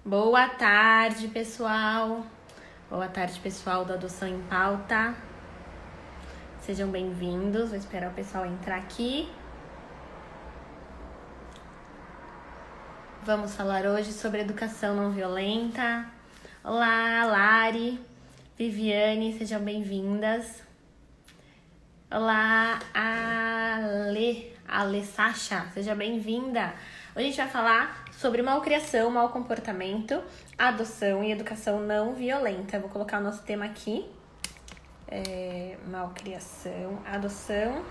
Boa tarde, pessoal. Boa tarde, pessoal do Adoção em Pauta. Sejam bem-vindos. Vou esperar o pessoal entrar aqui. Vamos falar hoje sobre educação não violenta. Olá, Lari, Viviane, sejam bem-vindas. Olá, Ale Sacha, seja bem-vinda. Hoje a gente vai falar sobre malcriação, mau comportamento, adoção e educação não violenta. Vou colocar o nosso tema aqui. Malcriação, adoção.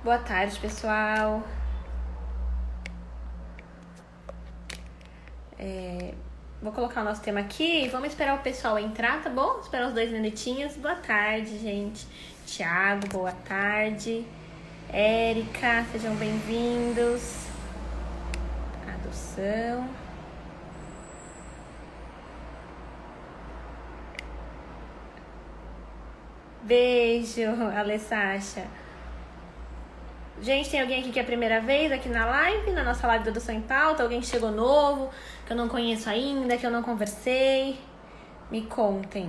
Boa tarde, pessoal. Vou colocar o nosso tema aqui. Vamos esperar o pessoal entrar, tá bom? Esperar uns 2 minutinhos. Boa tarde, gente. Tiago, boa tarde. Érica, sejam bem-vindos. Adoção. Beijo, Alessacha. Gente, tem alguém aqui que é a primeira vez aqui na live, na nossa live da Adoção em Pauta? Alguém que chegou novo, que eu não conheço ainda, que eu não conversei? Me contem.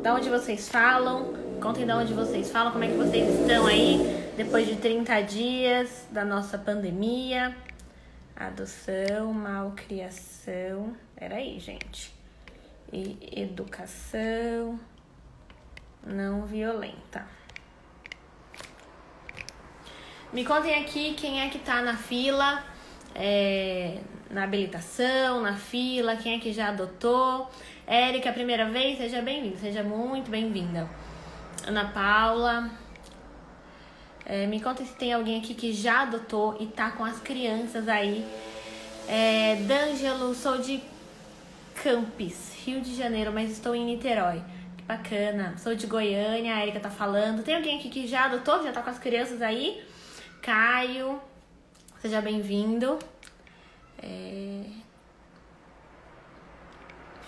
Da onde vocês falam? Contem da onde vocês falam, como é que vocês estão aí, depois de 30 dias da nossa pandemia. Adoção, malcriação. Peraí, gente. E educação não violenta. Me contem aqui quem é que tá na fila, na habilitação, na fila, quem é que já adotou. Érica, primeira vez, seja bem-vinda, seja muito bem-vinda. Ana Paula, me contem se tem alguém aqui que já adotou e tá com as crianças aí. D'Angelo, sou de Campos, Rio de Janeiro, mas estou em Niterói. Que bacana. Sou de Goiânia, a Érica tá falando. Tem alguém aqui que já adotou, já tá com as crianças aí? Caio, seja bem-vindo.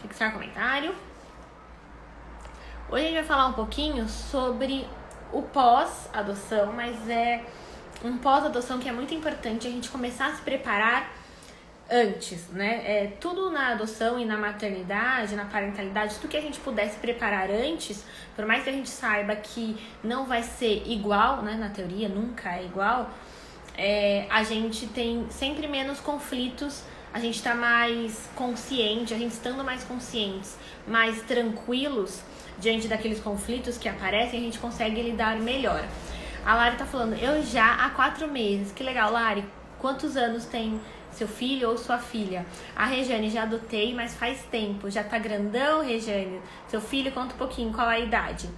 Fixar comentário. Hoje a gente vai falar um pouquinho sobre o pós-adoção, mas é um pós-adoção que é muito importante a gente começar a se preparar antes, né? Tudo na adoção e na maternidade, na parentalidade, tudo que a gente puder se preparar antes, por mais que a gente saiba que não vai ser igual, né? Na teoria nunca é igual, a gente tem sempre menos conflitos, a gente tá mais consciente, a gente estando mais conscientes, mais tranquilos diante daqueles conflitos que aparecem, a gente consegue lidar melhor. A Lari tá falando, eu já há 4 meses. Que legal, Lari. Quantos anos tem seu filho ou sua filha? A Regiane, já adotei, mas faz tempo. Já tá grandão, Regiane? Seu filho, conta um pouquinho, qual a idade?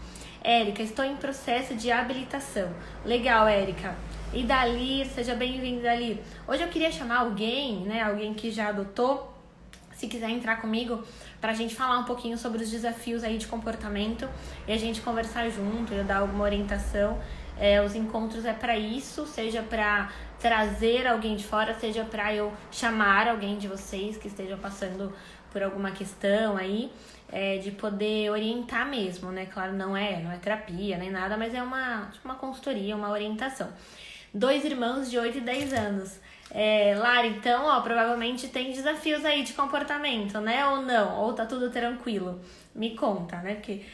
Érica, estou em processo de habilitação. Legal, Érica. E Dalir, seja bem-vinda, Dalir. Hoje eu queria chamar alguém, né? Alguém que já adotou, se quiser entrar comigo, pra gente falar um pouquinho sobre os desafios aí de comportamento e a gente conversar junto, eu dar alguma orientação. Os encontros é para isso, seja para trazer alguém de fora, seja para eu chamar alguém de vocês que estejam passando por alguma questão aí, de poder orientar mesmo, né? Claro, não é terapia nem nada, mas é uma consultoria, uma orientação. 2 irmãos de 8 e 10 anos. Lara, então, provavelmente tem desafios aí de comportamento, né? Ou não? Ou tá tudo tranquilo? Me conta, né? Porque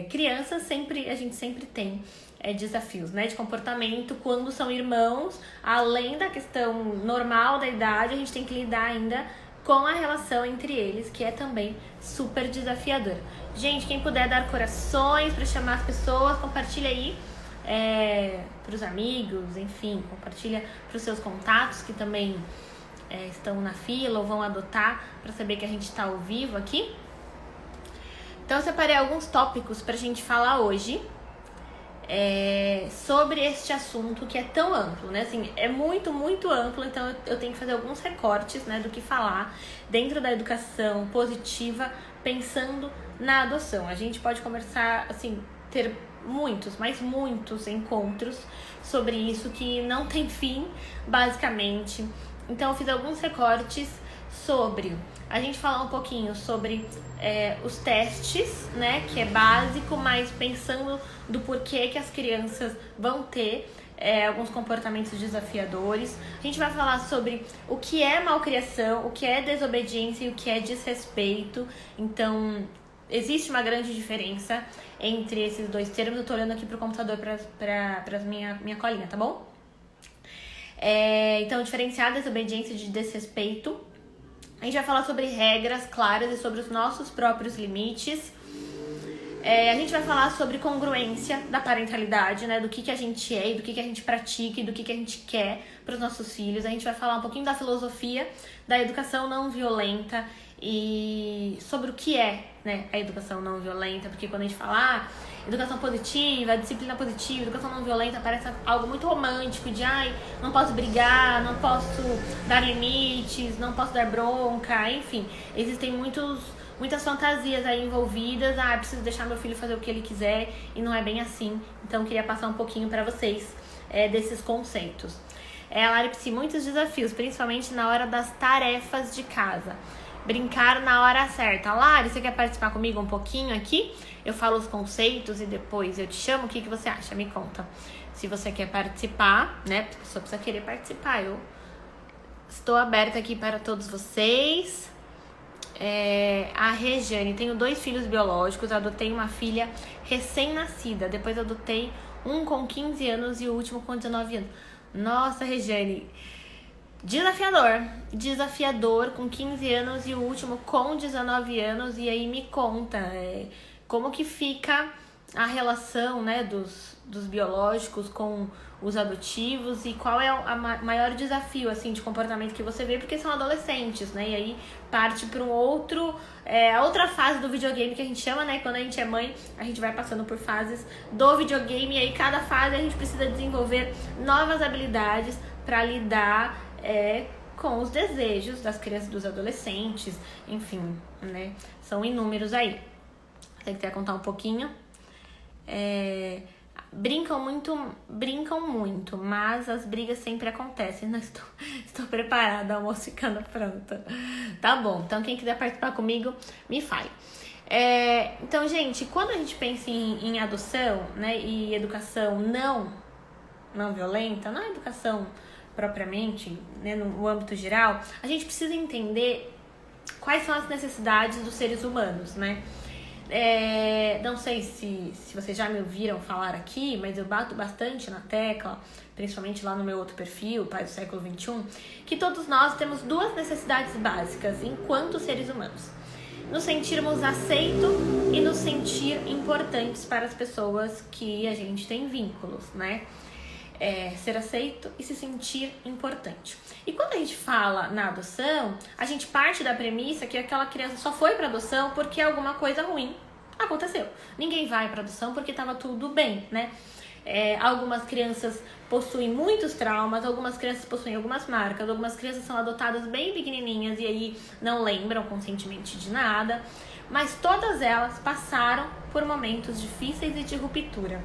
crianças a gente sempre tem desafios, né? De comportamento quando são irmãos. Além da questão normal da idade, a gente tem que lidar ainda com a relação entre eles, que é também super desafiadora. Gente, quem puder dar corações para chamar as pessoas, compartilha aí. Para os amigos, enfim, compartilha para os seus contatos que também estão na fila ou vão adotar, para saber que a gente está ao vivo aqui. Então eu separei alguns tópicos para a gente falar hoje sobre este assunto que é tão amplo, né? Assim, é muito, muito amplo, então eu tenho que fazer alguns recortes, né, do que falar dentro da educação positiva, pensando na adoção. A gente pode conversar, assim, ter muitos, mas muitos encontros sobre isso que não tem fim, basicamente. Então eu fiz alguns recortes sobre a gente falar um pouquinho sobre os testes, né, que é básico, mas pensando do porquê que as crianças vão ter alguns comportamentos desafiadores. A gente vai falar sobre o que é malcriação, o que é desobediência e o que é desrespeito. Então, existe uma grande diferença entre esses dois termos. Eu tô olhando aqui pro computador pra minha colinha, tá bom? Então, diferenciar desobediência de desrespeito. A gente vai falar sobre regras claras e sobre os nossos próprios limites. A gente vai falar sobre congruência da parentalidade, né? Do que a gente é e do que a gente pratica e do que a gente quer para os nossos filhos. A gente vai falar um pouquinho da filosofia da educação não violenta e sobre o que é, né, a educação não violenta. Porque quando a gente fala educação positiva, disciplina positiva, educação não violenta, parece algo muito romântico de não posso brigar, não posso dar limites, não posso dar bronca, enfim. Existem muitas fantasias aí envolvidas. Preciso deixar meu filho fazer o que ele quiser, e não é bem assim. Então eu queria passar um pouquinho para vocês desses conceitos. Laripsi, muitos desafios, principalmente na hora das tarefas de casa. Brincar na hora certa. Lari, você quer participar comigo um pouquinho aqui? Eu falo os conceitos e depois eu te chamo. O que você acha? Me conta. Se você quer participar, né? Porque a pessoa precisa querer participar. Eu estou aberta aqui para todos vocês. A Regiane, tenho 2 filhos biológicos, adotei uma filha recém-nascida, depois adotei um com 15 anos e o último com 19 anos. Nossa, Regiane, desafiador com 15 anos e o último com 19 anos. E aí me conta como que fica a relação, né, dos biológicos com os adotivos e qual é o maior desafio assim de comportamento que você vê, porque são adolescentes, né? E aí parte para a outra fase do videogame que a gente chama, né? Quando a gente é mãe, a gente vai passando por fases do videogame e aí cada fase a gente precisa desenvolver novas habilidades para lidar com os desejos das crianças, dos adolescentes, enfim, né? São inúmeros aí. Você quer contar um pouquinho? Brincam muito, mas as brigas sempre acontecem. Não estou preparada, almoço ficando pronta. Tá bom, então quem quiser participar comigo, me fale. Então, gente, quando a gente pensa em adoção, né, e educação não violenta, não é educação propriamente, né, no âmbito geral, a gente precisa entender quais são as necessidades dos seres humanos, né? Não sei se vocês já me ouviram falar aqui, mas eu bato bastante na tecla, principalmente lá no meu outro perfil, Pai do Século XXI, que todos nós temos 2 necessidades básicas enquanto seres humanos: nos sentirmos aceitos e nos sentir importantes para as pessoas que a gente tem vínculos, né? Ser aceito e se sentir importante. E quando a gente fala na adoção, a gente parte da premissa que aquela criança só foi para adoção porque alguma coisa ruim aconteceu. Ninguém vai para adoção porque estava tudo bem, né? Algumas crianças possuem muitos traumas, algumas crianças possuem algumas marcas, algumas crianças são adotadas bem pequenininhas e aí não lembram conscientemente de nada, mas todas elas passaram por momentos difíceis e de ruptura.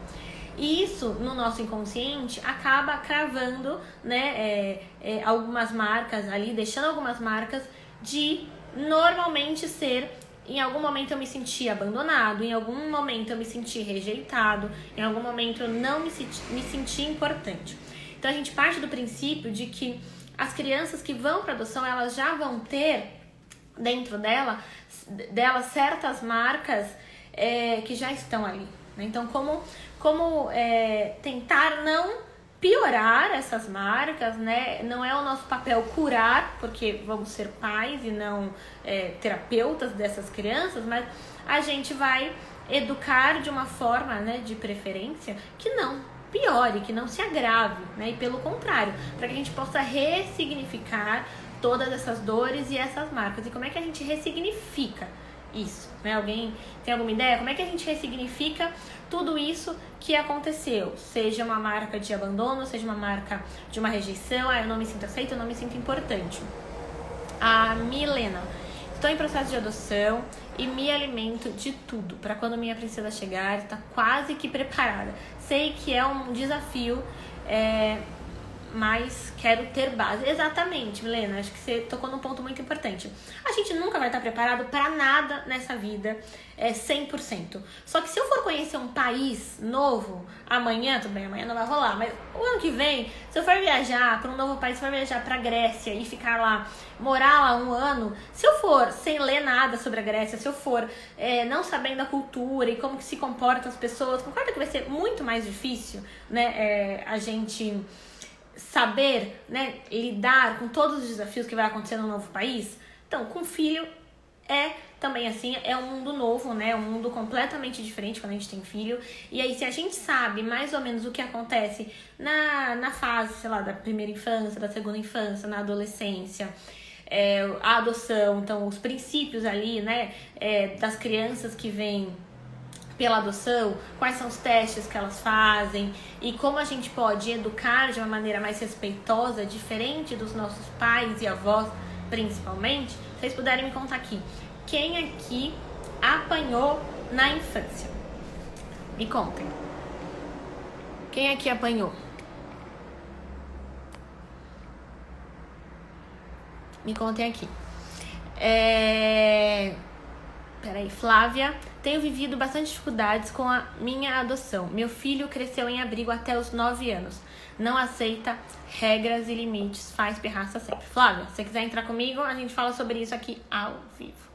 E isso, no nosso inconsciente, acaba cravando, né, algumas marcas ali, deixando algumas marcas de normalmente ser: em algum momento eu me senti abandonado, em algum momento eu me senti rejeitado, em algum momento eu não me senti importante. Então a gente parte do princípio de que as crianças que vão para adoção, elas já vão ter dentro delas certas marcas que já estão ali, né? Então como tentar não piorar essas marcas, né? Não é o nosso papel curar, porque vamos ser pais e não terapeutas dessas crianças, mas a gente vai educar de uma forma, né, de preferência, que não piore, que não se agrave, né? E pelo contrário, para que a gente possa ressignificar todas essas dores e essas marcas. E como é que a gente ressignifica isso, né? Alguém tem alguma ideia? Como é que a gente ressignifica tudo isso que aconteceu? Seja uma marca de abandono, seja uma marca de uma rejeição, eu não me sinto aceita, eu não me sinto importante. A Milena: estou em processo de adoção e me alimento de tudo para quando minha princesa chegar, está quase que preparada. Sei que é um desafio, mas quero ter base. Exatamente, Milena, acho que você tocou num ponto muito importante. A gente nunca vai estar preparado para nada nessa vida, 100%. Só que se eu for conhecer um país novo, amanhã, tudo bem, amanhã não vai rolar, mas o ano que vem, se eu for viajar para um novo país, se eu for viajar para Grécia e ficar lá, morar lá um ano, se eu for sem ler nada sobre a Grécia, se eu for não sabendo a cultura e como que se comportam as pessoas, concorda que vai ser muito mais difícil, né, a gente saber, né, lidar com todos os desafios que vai acontecer no novo país? Então, com filho também assim, é um mundo novo, né, um mundo completamente diferente quando a gente tem filho. E aí, se a gente sabe mais ou menos o que acontece na fase, sei lá, da primeira infância, da segunda infância, na adolescência, a adoção, então os princípios ali, né, das crianças que vêm pela adoção, quais são os testes que elas fazem e como a gente pode educar de uma maneira mais respeitosa, diferente dos nossos pais e avós, principalmente. Se vocês puderem me contar aqui, quem aqui apanhou na infância? Me contem. Quem aqui apanhou? Me contem aqui. Peraí, Flávia. Tenho vivido bastante dificuldades com a minha adoção. Meu filho cresceu em abrigo até os 9 anos. Não aceita regras e limites, faz pirraça sempre. Flávia, se você quiser entrar comigo, a gente fala sobre isso aqui ao vivo.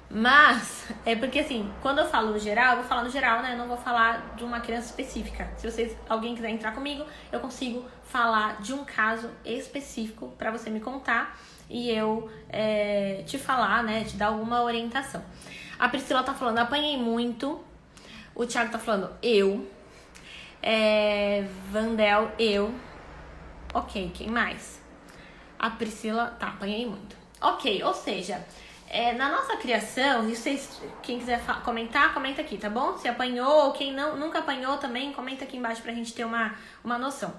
Mas, porque assim, quando eu falo no geral, eu vou falar no geral, né? Eu não vou falar de uma criança específica. Se alguém quiser entrar comigo, eu consigo falar de um caso específico pra você me contar e eu te falar, né? Te dar alguma orientação. A Priscila tá falando, apanhei muito. O Thiago tá falando, eu. Vandel, eu. Ok, quem mais? A Priscila, tá, apanhei muito. Ok, ou seja, na nossa criação, e vocês, quem quiser comentar, comenta aqui, tá bom? Se apanhou, ou quem nunca apanhou também, comenta aqui embaixo pra gente ter uma noção.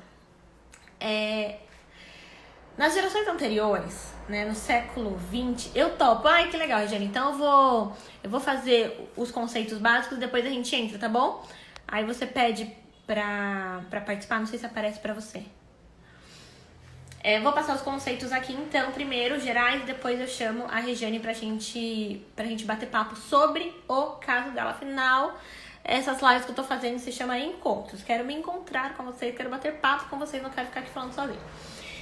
Nas gerações anteriores, né, no século XX, eu topo. Ai, que legal, Regiane. Então eu vou fazer os conceitos básicos, depois a gente entra, tá bom? Aí você pede pra participar, não sei se aparece pra você. Vou passar os conceitos aqui, então, primeiro, gerais, depois eu chamo a Regiane pra gente bater papo sobre o caso dela. Afinal, essas lives que eu tô fazendo se chama Encontros. Quero me encontrar com vocês, quero bater papo com vocês, não quero ficar aqui falando sozinho.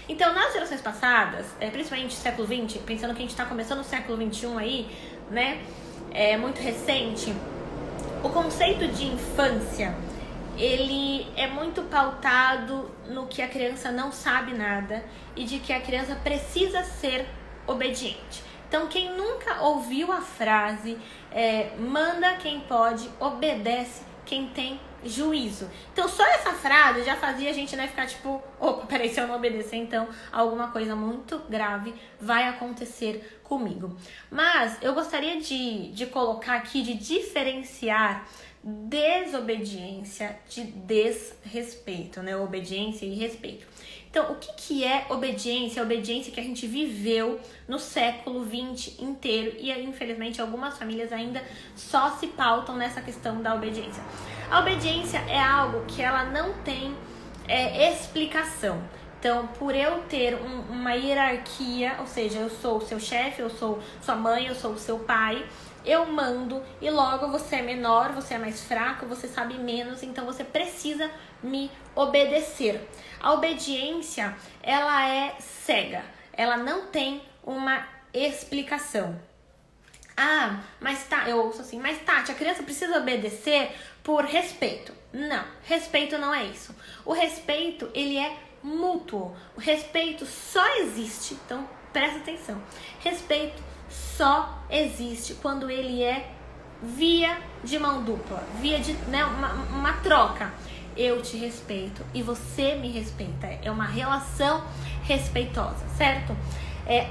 Então, nas gerações passadas, principalmente século XX, pensando que a gente tá começando o século XXI aí, né, muito recente, o conceito de infância, ele é muito pautado no que a criança não sabe nada e de que a criança precisa ser obediente. Então, quem nunca ouviu a frase, manda quem pode, obedece quem tem juízo. Então, só essa frase já fazia a gente, né, ficar tipo, opa, peraí, se eu não obedecer, então alguma coisa muito grave vai acontecer comigo. Mas eu gostaria de colocar aqui, de diferenciar desobediência de desrespeito, né? Obediência e respeito. Então, o que é obediência? A obediência que a gente viveu no século XX inteiro e, infelizmente, algumas famílias ainda só se pautam nessa questão da obediência. A obediência é algo que ela não tem explicação. Então, por eu ter uma hierarquia, ou seja, eu sou o seu chefe, eu sou sua mãe, eu sou o seu pai, eu mando e logo você é menor, você é mais fraco, você sabe menos, então você precisa me obedecer. A obediência, ela é cega, ela não tem uma explicação. Ah, mas tá, eu ouço assim, mas Tati, a criança precisa obedecer por respeito. Não, respeito não é isso. O respeito, ele é mútuo. O respeito só existe, então presta atenção. Respeito só existe quando ele é via de mão dupla, via de, né, uma troca. Eu te respeito e você me respeita. É uma relação respeitosa, certo?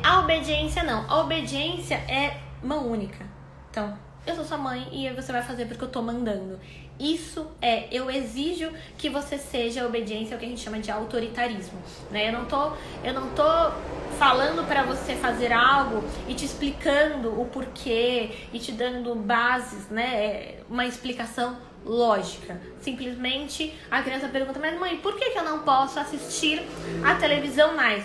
A obediência não. A obediência é mão única. Então, eu sou sua mãe e você vai fazer porque eu tô mandando. Isso eu exijo que você seja obediência, é o que a gente chama de autoritarismo, né? Eu não tô falando pra você fazer algo e te explicando o porquê e te dando bases, né? Uma explicação lógica. Simplesmente a criança pergunta, mas mãe, por que eu não posso assistir a televisão mais?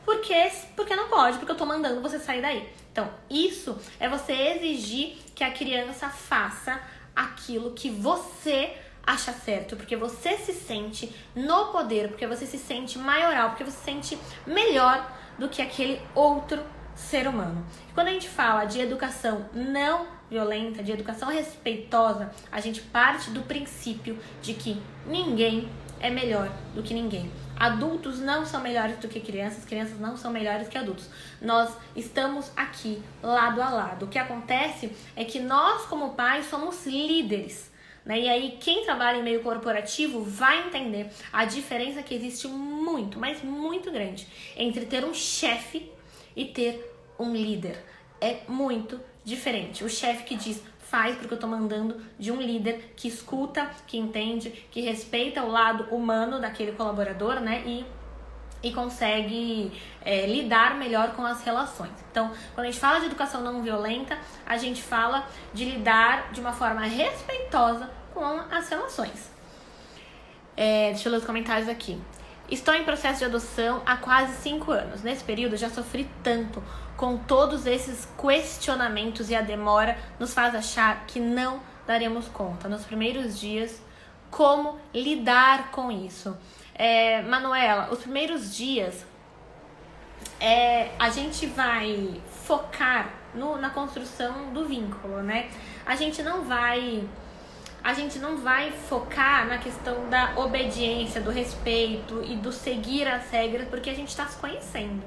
Porque não pode, porque eu tô mandando você sair daí. Então, isso é você exigir que a criança faça aquilo que você acha certo, porque você se sente no poder, porque você se sente maioral, porque você se sente melhor do que aquele outro ser humano. E quando a gente fala de educação não violenta, de educação respeitosa, a gente parte do princípio de que ninguém é melhor do que ninguém. Adultos não são melhores do que crianças, crianças não são melhores que adultos. Nós estamos aqui, lado a lado. O que acontece é que nós, como pais, somos líderes, né? E aí, quem trabalha em meio corporativo vai entender a diferença que existe muito, mas muito grande, entre ter um chefe e ter um líder. É muito diferente. O chefe que diz, faz porque eu tô mandando, de um líder que escuta, que entende, que respeita o lado humano daquele colaborador, né? E consegue lidar melhor com as relações. Então, quando a gente fala de educação não violenta, a gente fala de lidar de uma forma respeitosa com as relações. Deixa eu ler os comentários aqui. Estou em processo de adoção há quase 5 anos. Nesse período, já sofri tanto com todos esses questionamentos e a demora nos faz achar que não daremos conta. Nos primeiros dias, como lidar com isso? Manuela, os primeiros dias, a gente vai focar na construção do vínculo, né? A gente não vai focar na questão da obediência, do respeito e do seguir as regras, porque a gente está se conhecendo,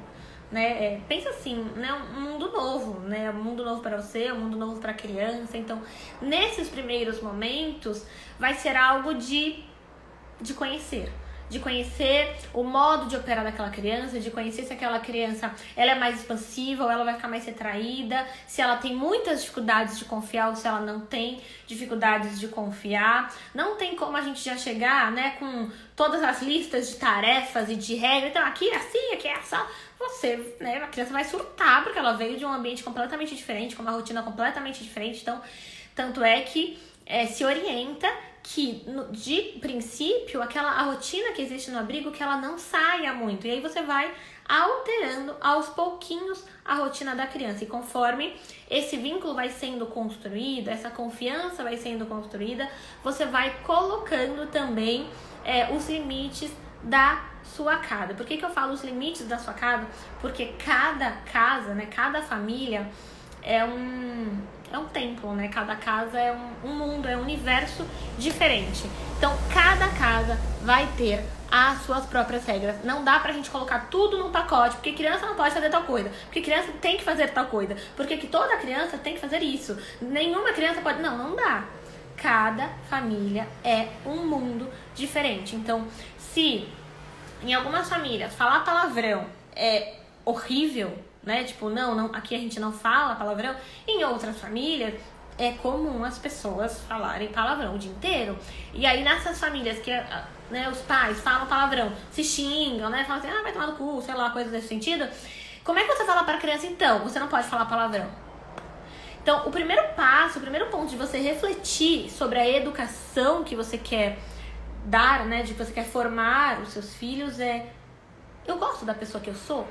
né? Pensa assim, né? Um mundo novo, né? Um mundo novo para você, um mundo novo para a criança. Então, nesses primeiros momentos, vai ser algo de conhecer. De conhecer o modo de operar daquela criança, de conhecer se aquela criança ela é mais expansiva ou ela vai ficar mais retraída, se ela tem muitas dificuldades de confiar ou se ela não tem dificuldades de confiar. Não tem como a gente já chegar, né, com todas as listas de tarefas e de regras. Então, aqui é assim, aqui é essa. Você, né, a criança vai surtar porque ela veio de um ambiente completamente diferente, com uma rotina completamente diferente. Então, tanto é que se orienta que, de princípio, a rotina que existe no abrigo, que ela não saia muito. E aí você vai alterando aos pouquinhos a rotina da criança. E conforme esse vínculo vai sendo construído, essa confiança vai sendo construída, você vai colocando também os limites da sua casa. Por que eu falo os limites da sua casa? Porque cada casa, né, cada família é um templo, né? Cada casa é um mundo, é um universo diferente. Então, cada casa vai ter as suas próprias regras. Não dá pra gente colocar tudo num pacote, porque criança não pode fazer tal coisa, porque criança tem que fazer tal coisa, porque que toda criança tem que fazer isso. Nenhuma criança pode... Não dá. Cada família é um mundo diferente. Então, se em algumas famílias falar palavrão é horrível, né? Tipo, não, aqui a gente não fala palavrão. Em outras famílias é comum as pessoas falarem palavrão o dia inteiro. E aí nessas famílias que, né, os pais falam palavrão, se xingam, né? Falam assim, vai tomar no cu, sei lá, coisas desse sentido. Como é que você fala pra criança, então? Você não pode falar palavrão. Então, o primeiro passo, o primeiro ponto de você refletir sobre a educação que você quer dar, né? De que você quer formar os seus filhos eu gosto da pessoa que eu sou.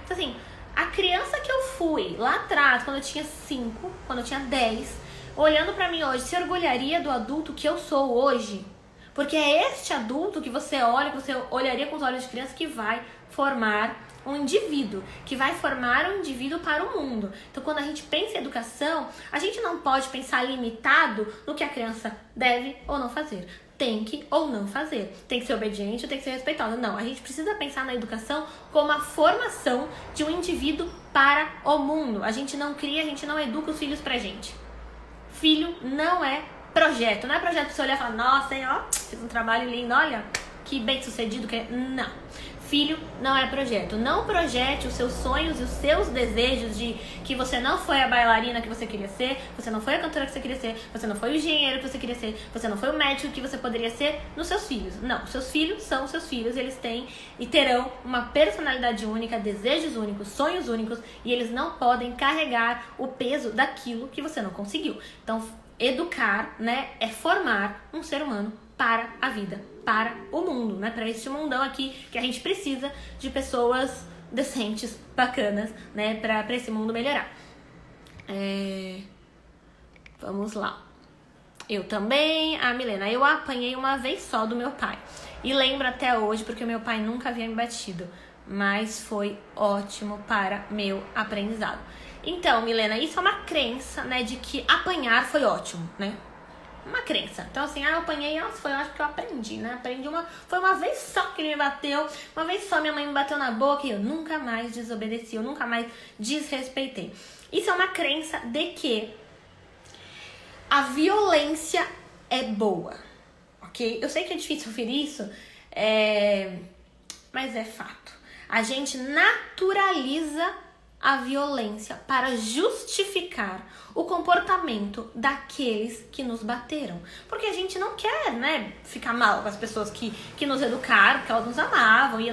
Então, assim, a criança que eu fui lá atrás, quando eu tinha 5, quando eu tinha 10, olhando pra mim hoje, se orgulharia do adulto que eu sou hoje? Porque é este adulto que você olha, que você olharia com os olhos de criança, que vai formar um indivíduo, que vai formar um indivíduo para o mundo. Então, quando a gente pensa em educação, a gente não pode pensar limitado no que a criança deve ou não fazer. Tem que ou não fazer. Tem que ser obediente ou tem que ser respeitosa. Não, a gente precisa pensar na educação como a formação de um indivíduo para o mundo. A gente não cria, a gente não educa os filhos pra gente. Filho não é projeto. Não é projeto pra você olhar e falar, nossa, hein, ó, fiz um trabalho lindo, olha, que bem sucedido que é. Não. filho não é projeto. Não projete os seus sonhos e os seus desejos de que você não foi a bailarina que você queria ser, você não foi a cantora que você queria ser, você não foi o engenheiro que você queria ser, você não foi o médico que você poderia ser nos seus filhos. Não, seus filhos são seus filhos, eles têm e terão uma personalidade única, desejos únicos, sonhos únicos, e eles não podem carregar o peso daquilo que você não conseguiu. Então, educar, né, é formar um ser humano para a vida, para o mundo, né? Para este mundão aqui que a gente precisa de pessoas decentes, bacanas, né? Para esse mundo melhorar. Vamos lá. Eu também, a Milena, eu apanhei uma vez só do meu pai. E lembro até hoje porque o meu pai nunca havia me batido. Mas foi ótimo para meu aprendizado. Então, Milena, isso é uma crença, né? De que apanhar foi ótimo, né? Uma crença. Então, assim, eu apanhei, nossa, foi ótimo que eu aprendi, né? Foi uma vez só que ele me bateu, uma vez só minha mãe me bateu na boca e eu nunca mais desobedeci, eu nunca mais desrespeitei. Isso é uma crença de que a violência é boa, ok? Eu sei que é difícil ouvir isso, mas é fato. A gente naturaliza a violência para justificar o comportamento daqueles que nos bateram. Porque a gente não quer, né, ficar mal com as pessoas que nos educaram, porque elas nos amavam, e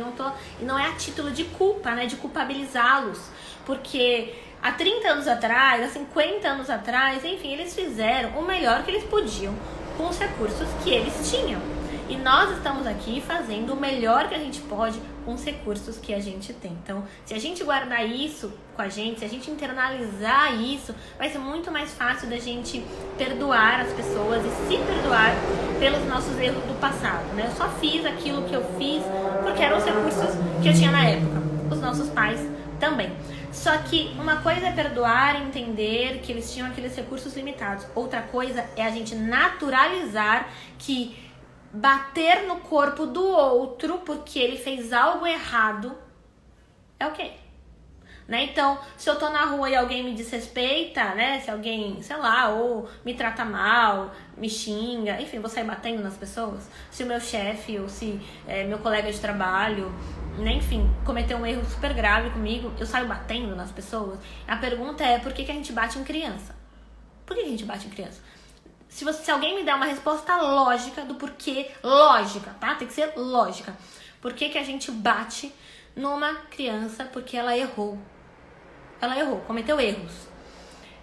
não é a título de culpa, né, de culpabilizá-los. Porque há 30 anos atrás, há 50 anos atrás, enfim, eles fizeram o melhor que eles podiam com os recursos que eles tinham. E nós estamos aqui fazendo o melhor que a gente pode com os recursos que a gente tem. Então, se a gente guardar isso com a gente, se a gente internalizar isso, vai ser muito mais fácil da gente perdoar as pessoas e se perdoar pelos nossos erros do passado, né? Eu só fiz aquilo que eu fiz porque eram os recursos que eu tinha na época. Os nossos pais também. Só que uma coisa é perdoar e entender que eles tinham aqueles recursos limitados. Outra coisa é a gente naturalizar que bater no corpo do outro porque ele fez algo errado é ok, né? Então, se eu tô na rua e alguém me desrespeita, né? Se alguém, sei lá, ou me trata mal, me xinga, enfim, vou sair batendo nas pessoas. Se o meu chefe ou se meu colega de trabalho, né, enfim, cometeu um erro super grave comigo, eu saio batendo nas pessoas. A pergunta é, por que a gente bate em criança? Por que a gente bate em criança? Se alguém me der uma resposta lógica do porquê, lógica, tá? Tem que ser lógica. Por que a gente bate numa criança? Porque ela errou. Ela errou, cometeu erros.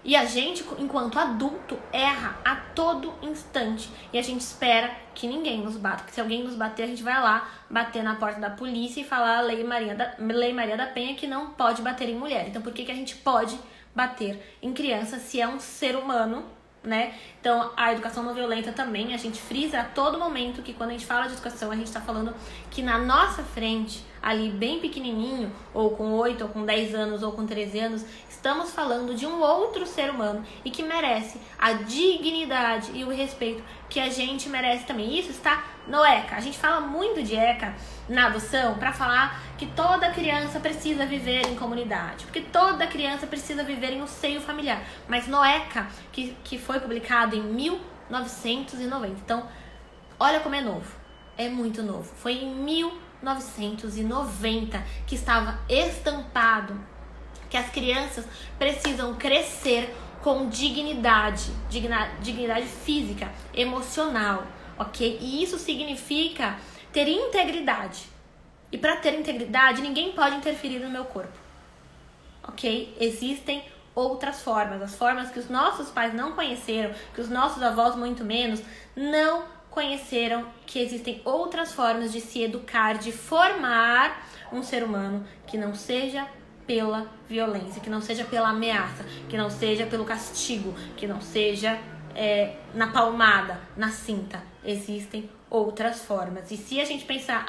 E a gente, enquanto adulto, erra a todo instante. E a gente espera que ninguém nos bata. Porque se alguém nos bater, a gente vai lá bater na porta da polícia e falar a Lei Maria da Penha que não pode bater em mulher. Então, por que a gente pode bater em criança se é um ser humano, né? Então, a educação não violenta também, a gente frisa a todo momento que quando a gente fala de educação, a gente tá falando que na nossa frente, ali bem pequenininho, ou com 8, ou com 10 anos, ou com 13 anos, estamos falando de um outro ser humano e que merece a dignidade e o respeito que a gente merece também. Isso está no ECA. A gente fala muito de ECA na adoção para falar que toda criança precisa viver em comunidade, porque toda criança precisa viver em um seio familiar. Mas no ECA, que foi publicado em 1990, então olha como é novo, é muito novo. Foi em 1990 que estava estampado que as crianças precisam crescer com dignidade física, emocional, ok? E isso significa ter integridade. E para ter integridade, ninguém pode interferir no meu corpo, ok? Existem outras formas, as formas que os nossos pais não conheceram, que os nossos avós muito menos, não conheceram, que existem outras formas de se educar, de formar um ser humano que não seja pela violência, que não seja pela ameaça, que não seja pelo castigo, que não seja na palmada, na cinta. Existem outras formas. E se a gente pensar,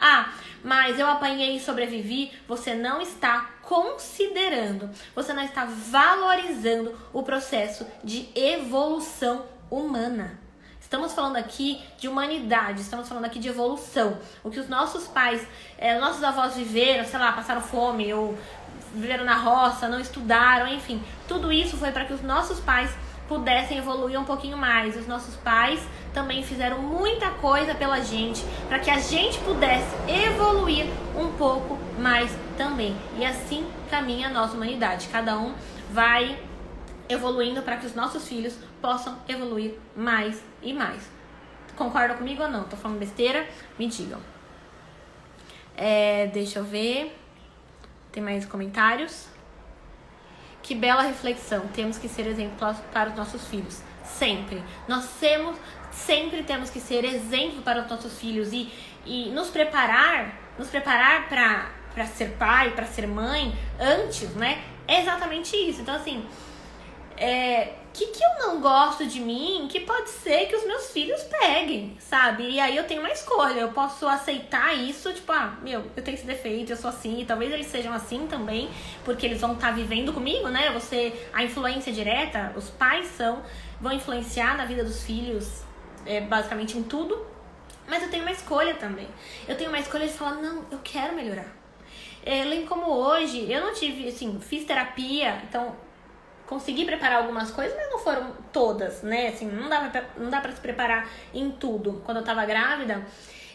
mas eu apanhei e sobrevivi, você não está considerando, você não está valorizando o processo de evolução humana. Estamos falando aqui de humanidade, estamos falando aqui de evolução. O que os nossos pais, nossos avós viveram, sei lá, passaram fome ou viveram na roça, não estudaram, enfim. Tudo isso foi para que os nossos pais pudessem evoluir um pouquinho mais. Os nossos pais também fizeram muita coisa pela gente para que a gente pudesse evoluir um pouco mais também. E assim caminha a nossa humanidade. Cada um vai evoluindo para que os nossos filhos possam evoluir mais e mais. Concordam comigo ou não? Tô falando besteira? Me digam. Deixa eu ver. Tem mais comentários? Que bela reflexão. Temos que ser exemplos para os nossos filhos. Sempre. Sempre temos que ser exemplo para os nossos filhos e nos preparar para ser pai, para ser mãe antes, né? É exatamente isso. Então, assim, que eu não gosto de mim, que pode ser que os meus filhos peguem, sabe? E aí eu tenho uma escolha, eu posso aceitar isso, tipo, eu tenho esse defeito, eu sou assim, e talvez eles sejam assim também, porque eles vão estar vivendo comigo, né? A influência direta, os pais vão influenciar na vida dos filhos, basicamente em tudo, mas eu tenho uma escolha também. Eu tenho uma escolha de falar, não, eu quero melhorar. Lembro como hoje, eu não tive, assim, fiz terapia, então consegui preparar algumas coisas, mas não foram todas, né? Assim, não dá pra se preparar em tudo. Quando eu tava grávida,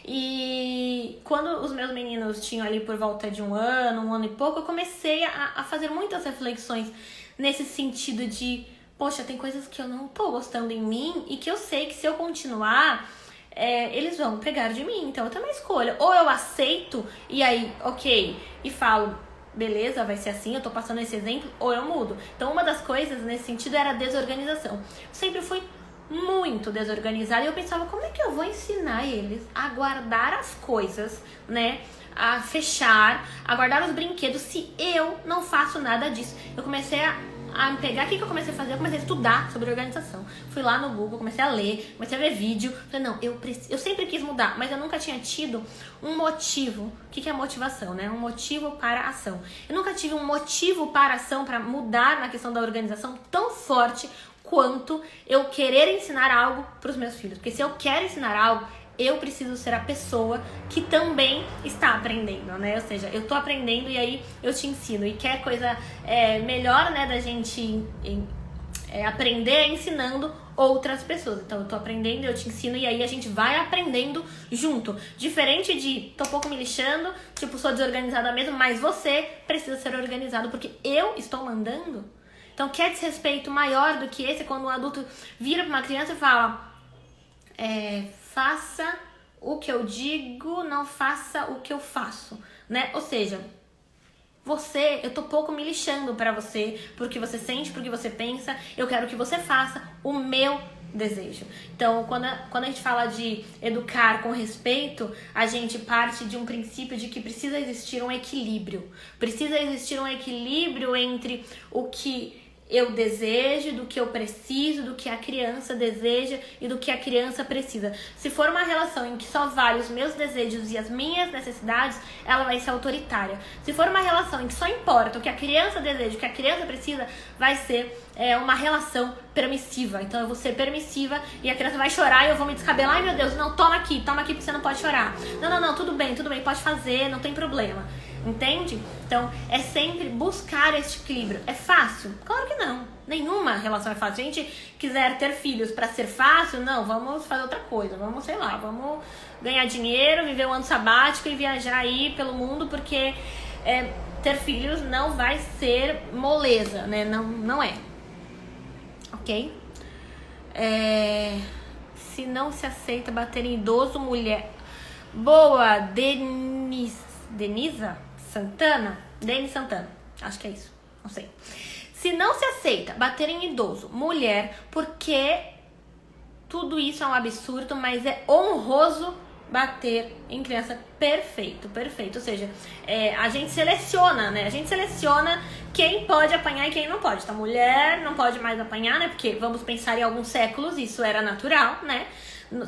e quando os meus meninos tinham ali por volta de um ano e pouco, eu comecei a fazer muitas reflexões nesse sentido de, poxa, tem coisas que eu não tô gostando em mim e que eu sei que se eu continuar, eles vão pegar de mim. Então eu tenho uma escolha. Ou eu aceito e aí, ok, e falo, beleza, vai ser assim, eu tô passando esse exemplo, ou eu mudo. Então uma das coisas nesse sentido era a desorganização. Eu sempre fui muito desorganizada e eu pensava, como é que eu vou ensinar eles a guardar as coisas, né? A fechar, a guardar os brinquedos se eu não faço nada disso. Eu comecei a pegar, o que eu comecei a fazer? Eu comecei a estudar sobre organização. Fui lá no Google, comecei a ler, comecei a ver vídeo. Falei, não, eu sempre quis mudar, mas eu nunca tinha tido um motivo. O que é motivação, né? Um motivo para a ação. Eu nunca tive um motivo para a ação, para mudar na questão da organização tão forte quanto eu querer ensinar algo para os meus filhos. Porque se eu quero ensinar algo, eu preciso ser a pessoa que também está aprendendo, né? Ou seja, eu tô aprendendo e aí eu te ensino. E quer coisa melhor, né, da gente aprender ensinando outras pessoas. Então eu tô aprendendo, eu te ensino e aí a gente vai aprendendo junto. Diferente de, tô pouco me lixando, tipo, sou desorganizada mesmo, mas você precisa ser organizado porque eu estou mandando. Então quer desrespeito maior do que esse quando um adulto vira pra uma criança e fala... faça o que eu digo, não faça o que eu faço, né? Ou seja, eu tô pouco me lixando pra você, porque você sente, porque você pensa, eu quero que você faça o meu desejo. Então, quando a gente fala de educar com respeito, a gente parte de um princípio de que precisa existir um equilíbrio. Precisa existir um equilíbrio entre o que eu desejo, do que eu preciso, do que a criança deseja e do que a criança precisa. Se for uma relação em que só vale os meus desejos e as minhas necessidades, ela vai ser autoritária. Se for uma relação em que só importa o que a criança deseja, o que a criança precisa, vai ser uma relação permissiva. Então eu vou ser permissiva e a criança vai chorar e eu vou me descabelar. Ai meu Deus, não, toma aqui porque você não pode chorar. Não, tudo bem, pode fazer, não tem problema. Entende? Então, é sempre buscar esse equilíbrio. É fácil? Claro que não. Nenhuma relação é fácil. Se a gente quiser ter filhos pra ser fácil, não, vamos fazer outra coisa. Vamos ganhar dinheiro, viver um ano sabático e viajar aí pelo mundo, porque ter filhos não vai ser moleza, né? Não é. Ok? Se não se aceita bater em idoso, mulher... Boa, Denisa Santana? Denis Santana, acho que é isso, não sei. Se não se aceita bater em idoso, mulher, porque tudo isso é um absurdo, mas é honroso bater em criança. Perfeito. Ou seja, a gente seleciona, né? A gente seleciona quem pode apanhar e quem não pode. Então, mulher não pode mais apanhar, né? Porque vamos pensar em alguns séculos, isso era natural, né?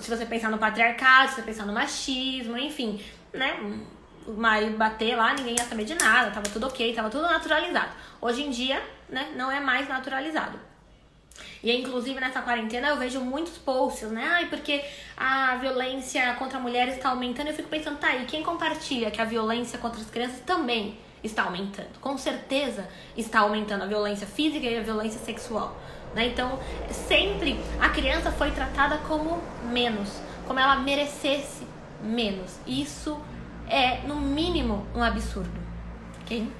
Se você pensar no patriarcado, se você pensar no machismo, enfim, né? O marido bater lá, ninguém ia saber de nada, tava tudo ok, tava tudo naturalizado. Hoje em dia, né, não é mais naturalizado. E inclusive nessa quarentena eu vejo muitos posts, né? Porque a violência contra mulheres está aumentando. Eu fico pensando, tá, e quem compartilha que a violência contra as crianças também está aumentando. Com certeza está aumentando a violência física e a violência sexual, né? Então, sempre a criança foi tratada como menos, como ela merecesse menos. Isso é, no mínimo, um absurdo, ok?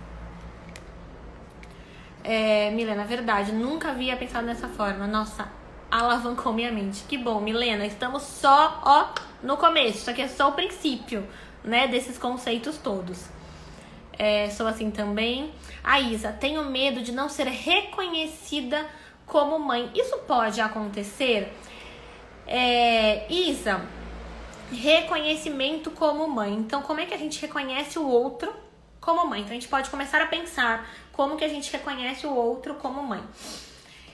Milena, verdade, nunca havia pensado dessa forma. Nossa, alavancou minha mente. Que bom, Milena, estamos só, no começo. Isso aqui é só o princípio, né, desses conceitos todos. Sou assim também. A Isa, tenho medo de não ser reconhecida como mãe. Isso pode acontecer? Isa, reconhecimento como mãe. Então, como é que a gente reconhece o outro como mãe? Então, a gente pode começar a pensar como que a gente reconhece o outro como mãe.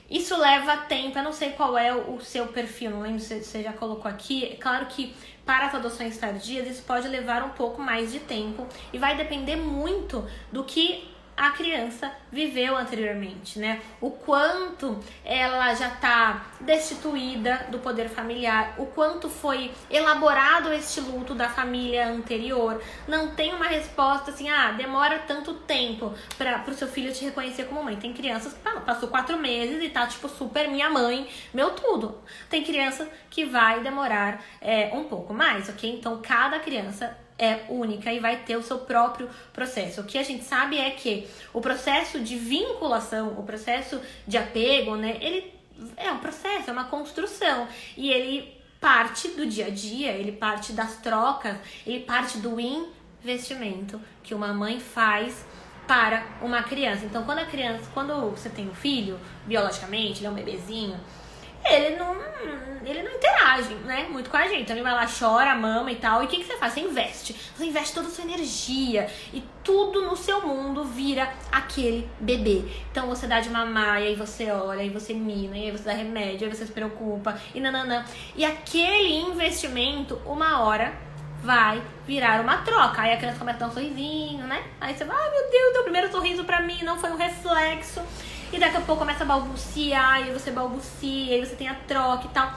Isso leva tempo, eu não sei qual é o seu perfil, não lembro se você já colocou aqui. É claro que para as adoções tardias isso pode levar um pouco mais de tempo e vai depender muito do que a criança viveu anteriormente, né? O quanto ela já está destituída do poder familiar, o quanto foi elaborado este luto da família anterior. Não tem uma resposta assim, demora tanto tempo para o seu filho te reconhecer como mãe. Tem crianças que passou 4 meses e tá tipo super minha mãe, meu tudo. Tem criança que vai demorar um pouco mais, ok? Então cada criança é única e vai ter o seu próprio processo. O que a gente sabe é que o processo de vinculação, o processo de apego, né, ele é um processo, é uma construção. E ele parte do dia a dia, ele parte das trocas, ele parte do investimento que uma mãe faz para uma criança. Então, quando você tem um filho, biologicamente, ele é um bebezinho, ele não interage, né, muito com a gente. Então ele vai lá, chora, mama e tal. E o que você faz? Você investe. Você investe toda a sua energia e tudo no seu mundo vira aquele bebê. Então você dá de mamar, e aí você olha, aí você mima, e aí você dá remédio, aí você se preocupa, e nananã. E aquele investimento, uma hora, vai virar uma troca. Aí a criança começa a dar um sorrisinho, né? Aí você vai, meu Deus, teu primeiro sorriso pra mim não foi um reflexo. E daqui a pouco começa a balbuciar, e aí você balbucia, aí você tem a troca e tal.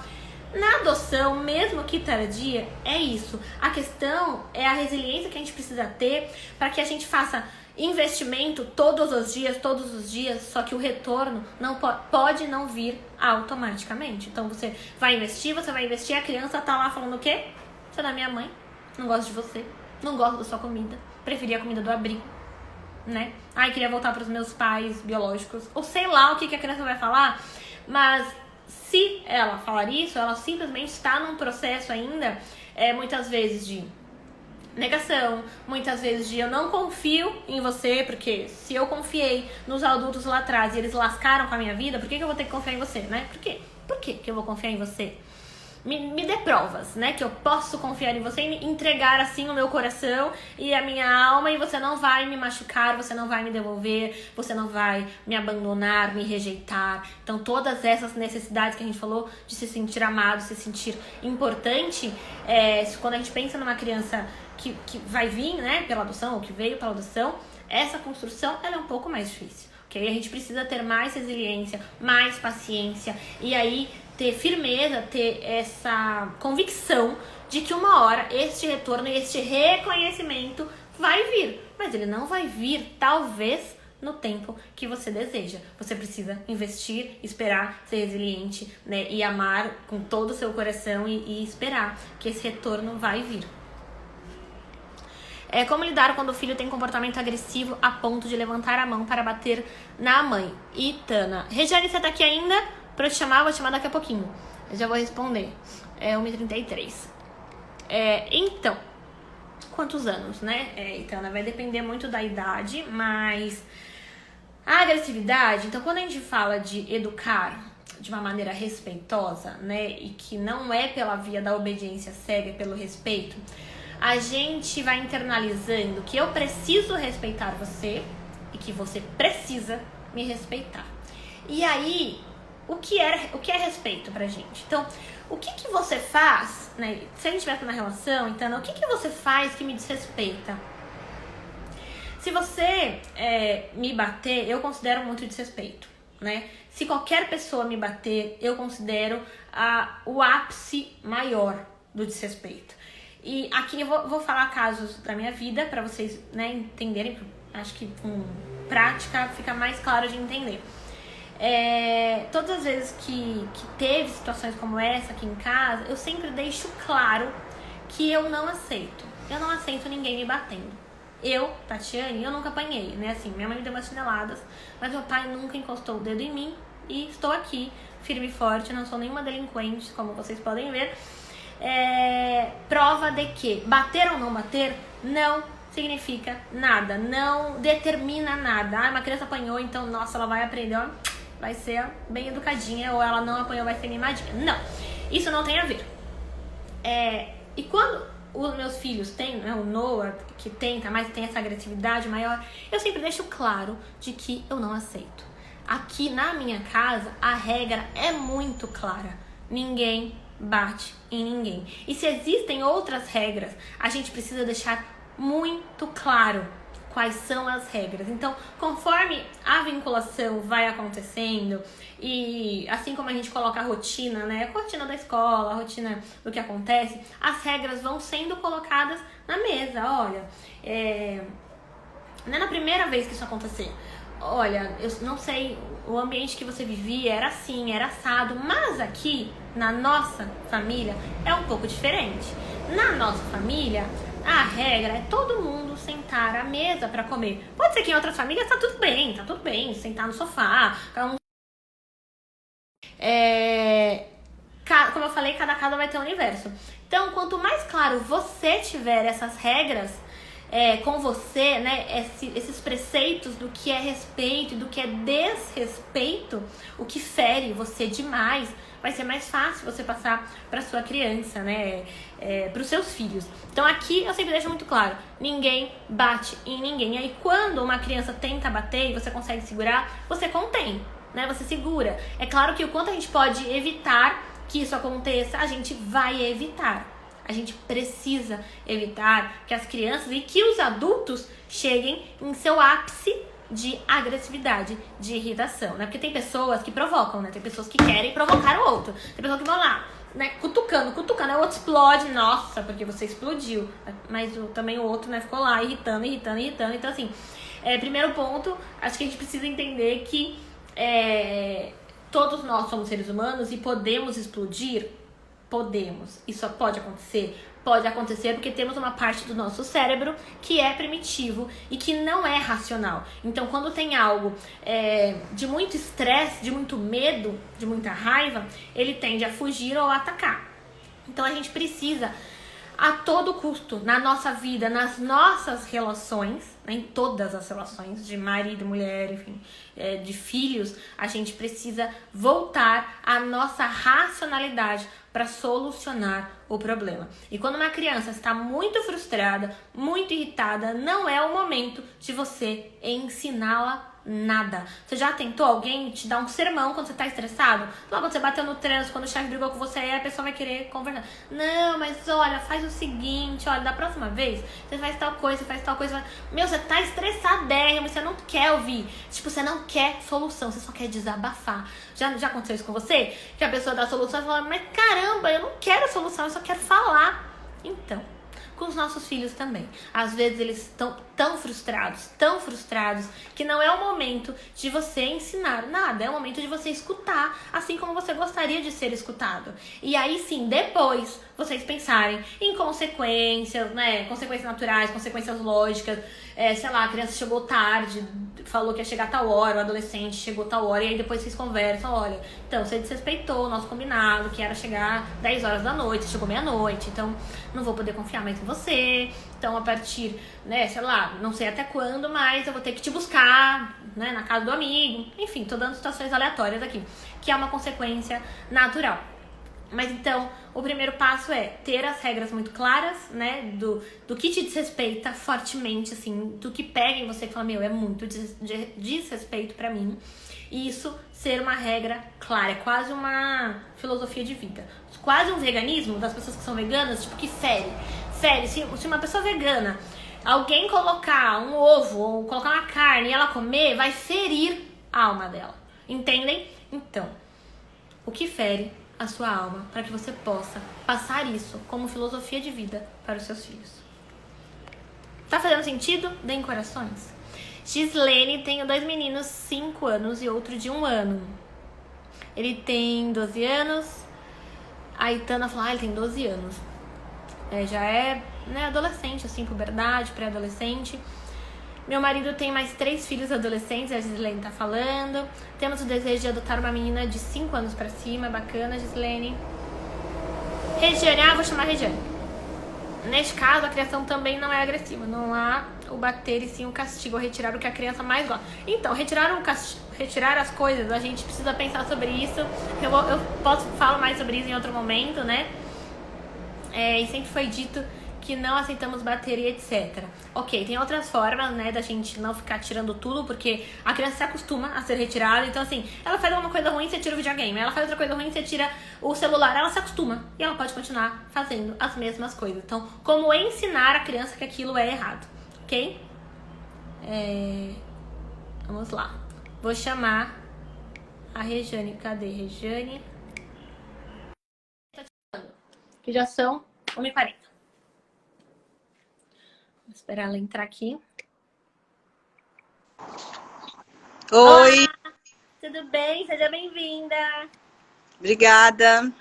Na adoção, mesmo que tardia, é isso. A questão é a resiliência que a gente precisa ter para que a gente faça investimento todos os dias, só que o retorno não pode não vir automaticamente. Então você vai investir, a criança tá lá falando o quê? Você não é minha mãe, não gosto de você, não gosto da sua comida, preferia a comida do abrigo, né? Queria voltar para os meus pais biológicos, ou sei lá o que a criança vai falar, mas se ela falar isso, ela simplesmente está num processo ainda, muitas vezes de negação, muitas vezes de eu não confio em você, porque se eu confiei nos adultos lá atrás e eles lascaram com a minha vida, por que eu vou ter que confiar em você, né? Por quê? Por que eu vou confiar em você? Me dê provas, né, que eu posso confiar em você e me entregar assim o meu coração e a minha alma, e você não vai me machucar, você não vai me devolver, você não vai me abandonar, me rejeitar. Então todas essas necessidades que a gente falou de se sentir amado, se sentir importante, quando a gente pensa numa criança que vai vir, né, pela adoção, ou que veio pela adoção, essa construção ela é um pouco mais difícil, ok? A gente precisa ter mais resiliência, mais paciência, e aí ter firmeza, ter essa convicção de que uma hora este retorno e este reconhecimento vai vir. Mas ele não vai vir, talvez, no tempo que você deseja. Você precisa investir, esperar, ser resiliente, né, e amar com todo o seu coração e esperar que esse retorno vai vir. Como lidar quando o filho tem comportamento agressivo a ponto de levantar a mão para bater na mãe? Itana. Regiane, você tá aqui ainda? Pra eu te chamar, vou te chamar daqui a pouquinho. Eu já vou responder. 1h33. Então, quantos anos, né? Itana, vai depender muito da idade, mas a agressividade, então quando a gente fala de educar de uma maneira respeitosa, né, e que não é pela via da obediência cega, pelo respeito, a gente vai internalizando que eu preciso respeitar você e que você precisa me respeitar. E aí, o que é respeito pra gente? Então, o que você faz, né? Se a gente estiver na relação, então, o que você faz que me desrespeita? Se você me bater, eu considero muito desrespeito, né? Se qualquer pessoa me bater, eu considero o ápice maior do desrespeito. E aqui eu vou falar casos da minha vida para vocês, né, entenderem, acho que com prática fica mais claro de entender. Todas as vezes que teve situações como essa aqui em casa, eu sempre deixo claro que eu não aceito. Eu não aceito ninguém me batendo. Eu, Tatiane, eu nunca apanhei, né? Assim, minha mãe me deu umas chineladas, mas meu pai nunca encostou o dedo em mim e estou aqui, firme e forte, não sou nenhuma delinquente, como vocês podem ver. Prova de que bater ou não bater não significa nada, não determina nada. Uma criança apanhou, então, nossa, ela vai aprender, ó, vai ser bem educadinha, ou ela não apanhou, vai ser mimadinha. Não, isso não tem a ver. E quando os meus filhos têm, né, o Noah, que tenta, mas tem essa agressividade maior, eu sempre deixo claro de que eu não aceito. Aqui na minha casa, a regra é muito clara. Ninguém bate em ninguém. E se existem outras regras, a gente precisa deixar muito claro quais são as regras. Então, conforme a vinculação vai acontecendo, e assim como a gente coloca a rotina, né? A rotina da escola, a rotina do que acontece, as regras vão sendo colocadas na mesa. Olha, não é na primeira vez que isso acontecer. Olha, eu não sei, o ambiente que você vivia era assim, era assado, mas aqui, na nossa família, é um pouco diferente. Na nossa família, a regra é todo mundo sentar à mesa para comer. Pode ser que em outras famílias tá tudo bem, sentar no sofá, como eu falei, cada casa vai ter um universo. Então, quanto mais claro você tiver essas regras com você, né, esses preceitos do que é respeito e do que é desrespeito, o que fere você demais, vai ser mais fácil você passar para sua criança, né, para os seus filhos. Então aqui eu sempre deixo muito claro, ninguém bate em ninguém. E aí quando uma criança tenta bater e você consegue segurar, você contém, né, você segura. É claro que o quanto a gente pode evitar que isso aconteça, a gente vai evitar. A gente precisa evitar que as crianças e que os adultos cheguem em seu ápice de agressividade, de irritação, né? Porque tem pessoas que provocam, né? Tem pessoas que querem provocar o outro. Tem pessoas que vão lá, né? Cutucando, aí o outro explode. Nossa, porque você explodiu. Mas também o outro, né? Ficou lá irritando. Então, assim, primeiro ponto, acho que a gente precisa entender que todos nós somos seres humanos e podemos explodir. Podemos. Isso pode acontecer? Pode acontecer porque temos uma parte do nosso cérebro que é primitivo e que não é racional. Então, quando tem algo de muito estresse, de muito medo, de muita raiva, ele tende a fugir ou a atacar. Então, a gente precisa, a todo custo, na nossa vida, nas nossas relações, né, em todas as relações de marido, mulher, enfim, de filhos, a gente precisa voltar à nossa racionalidade para solucionar o problema. E quando uma criança está muito frustrada, muito irritada, não é o momento de você ensiná-la nada. Você já tentou alguém te dar um sermão quando você tá estressado? Logo quando você bateu no trânsito, quando o chefe brigou com você, a pessoa vai querer conversar. Não, mas olha, faz o seguinte, olha, da próxima vez, você faz tal coisa, Meu, você tá estressadérrimo, você não quer ouvir. Tipo, você não quer solução, você só quer desabafar. Já aconteceu isso com você? Que a pessoa dá a solução e fala, mas caramba, eu não quero solução, eu só quero falar. Então, com os nossos filhos também. Às vezes eles estão tão frustrados, que não é o momento de você ensinar nada, é o momento de você escutar, assim como você gostaria de ser escutado. E aí sim, depois, vocês pensarem em consequências, né? Consequências naturais, consequências lógicas. Sei lá, a criança chegou tarde, falou que ia chegar tal hora, o adolescente chegou tal hora, e aí depois vocês conversam, olha, então você desrespeitou o nosso combinado, que era chegar 10 horas da noite, chegou meia-noite, então não vou poder confiar mais em você, então a partir, né, sei lá, não sei até quando, mas eu vou ter que te buscar, né, na casa do amigo, enfim, tô dando situações aleatórias aqui, que é uma consequência natural. Mas então, o primeiro passo é ter as regras muito claras, né, do que te desrespeita fortemente, assim, do que pega em você e fala, meu, é muito desrespeito pra mim. E isso ser uma regra clara, é quase uma filosofia de vida. Quase um veganismo das pessoas que são veganas, tipo, que fere. Se uma pessoa vegana, alguém colocar um ovo ou colocar uma carne e ela comer, vai ferir a alma dela. Entendem? Então, o que fere a sua alma, para que você possa passar isso como filosofia de vida para os seus filhos. Tá fazendo sentido? Deem corações. Gislene, tenho 2 meninos, 5 anos e outro de 1 ano. Ele tem 12 anos. A Itana falou, ele tem 12 anos. Já é, né, adolescente, assim, puberdade, pré-adolescente. Meu marido tem mais 3 filhos adolescentes, a Gislene tá falando. Temos o desejo de adotar uma menina de 5 anos pra cima. Bacana, Gislene. Regiane, vou chamar a Regiane. Neste caso, a criação também não é agressiva. Não há o bater e sim o castigo, ou retirar o que a criança mais gosta. Então, retirar as coisas, a gente precisa pensar sobre isso. Eu falo mais sobre isso em outro momento, né? E sempre foi dito que não aceitamos bater e etc. Ok, tem outras formas, né, da gente não ficar tirando tudo, porque a criança se acostuma a ser retirada. Então, assim, ela faz alguma coisa ruim, você tira o videogame. Ela faz outra coisa ruim, você tira o celular. Ela se acostuma e ela pode continuar fazendo as mesmas coisas. Então, como ensinar a criança que aquilo é errado, ok? Vamos lá. Vou chamar a Regiane. Cadê Regiane? Que já são 1h40. Vou esperar ela entrar aqui. Oi! Olá, tudo bem? Seja bem-vinda. Obrigada.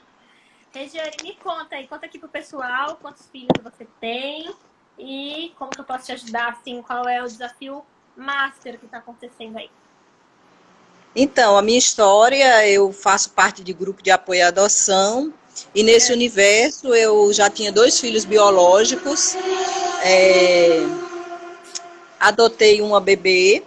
Regiane, me conta aí. Conta aqui pro pessoal quantos filhos você tem e como que eu posso te ajudar, assim, qual é o desafio master que tá acontecendo aí. Então, a minha história, eu faço parte de grupo de apoio à adoção e nesse universo eu já tinha 2 filhos biológicos, adotei uma bebê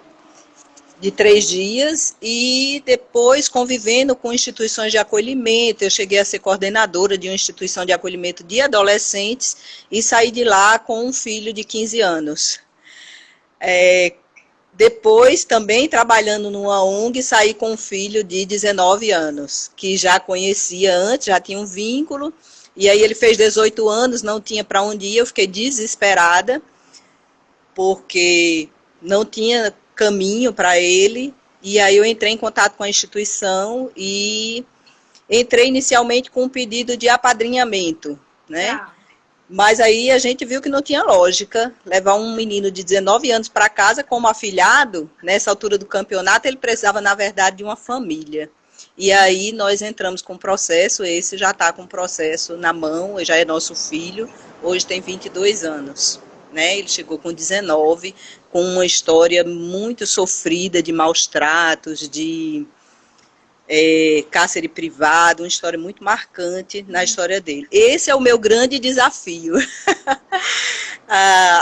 de 3 dias e depois convivendo com instituições de acolhimento, eu cheguei a ser coordenadora de uma instituição de acolhimento de adolescentes e saí de lá com um filho de 15 anos. Depois, também trabalhando numa ONG, saí com um filho de 19 anos, que já conhecia antes, já tinha um vínculo, e aí ele fez 18 anos, não tinha para onde ir, eu fiquei desesperada, porque não tinha caminho para ele, e aí eu entrei em contato com a instituição e entrei inicialmente com um pedido de apadrinhamento, né? Mas aí a gente viu que não tinha lógica levar um menino de 19 anos para casa como afilhado, nessa altura do campeonato, ele precisava, na verdade, de uma família. E aí nós entramos com o processo, esse já está com o processo na mão, já é nosso filho, hoje tem 22 anos. Né? Ele chegou com 19, com uma história muito sofrida de maus tratos, de cárcere privado, uma história muito marcante na história dele. Esse é o meu grande desafio.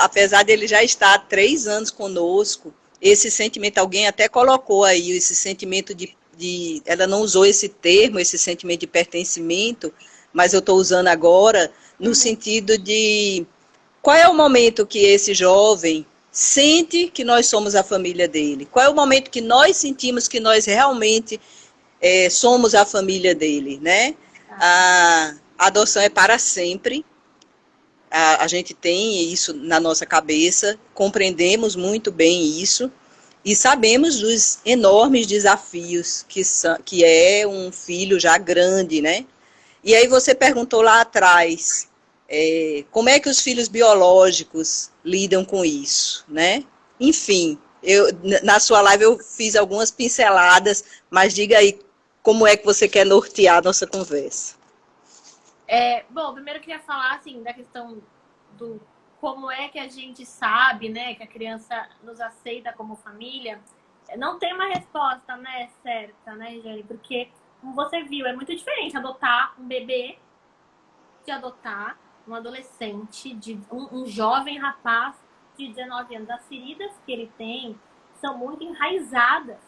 Apesar dele já estar há 3 anos conosco, esse sentimento, alguém até colocou aí, esse sentimento ela não usou esse termo, esse sentimento de pertencimento, mas eu estou usando agora, no sentido de qual é o momento que esse jovem sente que nós somos a família dele? Qual é o momento que nós sentimos que nós realmente somos a família dele, né? A adoção é para sempre. A gente tem isso na nossa cabeça, compreendemos muito bem isso e sabemos dos enormes desafios que é um filho já grande, né? E aí você perguntou lá atrás, como é que os filhos biológicos lidam com isso, né? Enfim, na sua live eu fiz algumas pinceladas, mas diga aí como é que você quer nortear a nossa conversa. Bom, primeiro eu queria falar, assim, da questão do como é que a gente sabe, né, que a criança nos aceita como família. Não tem uma resposta, né, certa, né, Regiane? Porque, como você viu, é muito diferente adotar um bebê de adotar um adolescente, um jovem rapaz de 19 anos. As feridas que ele tem são muito enraizadas,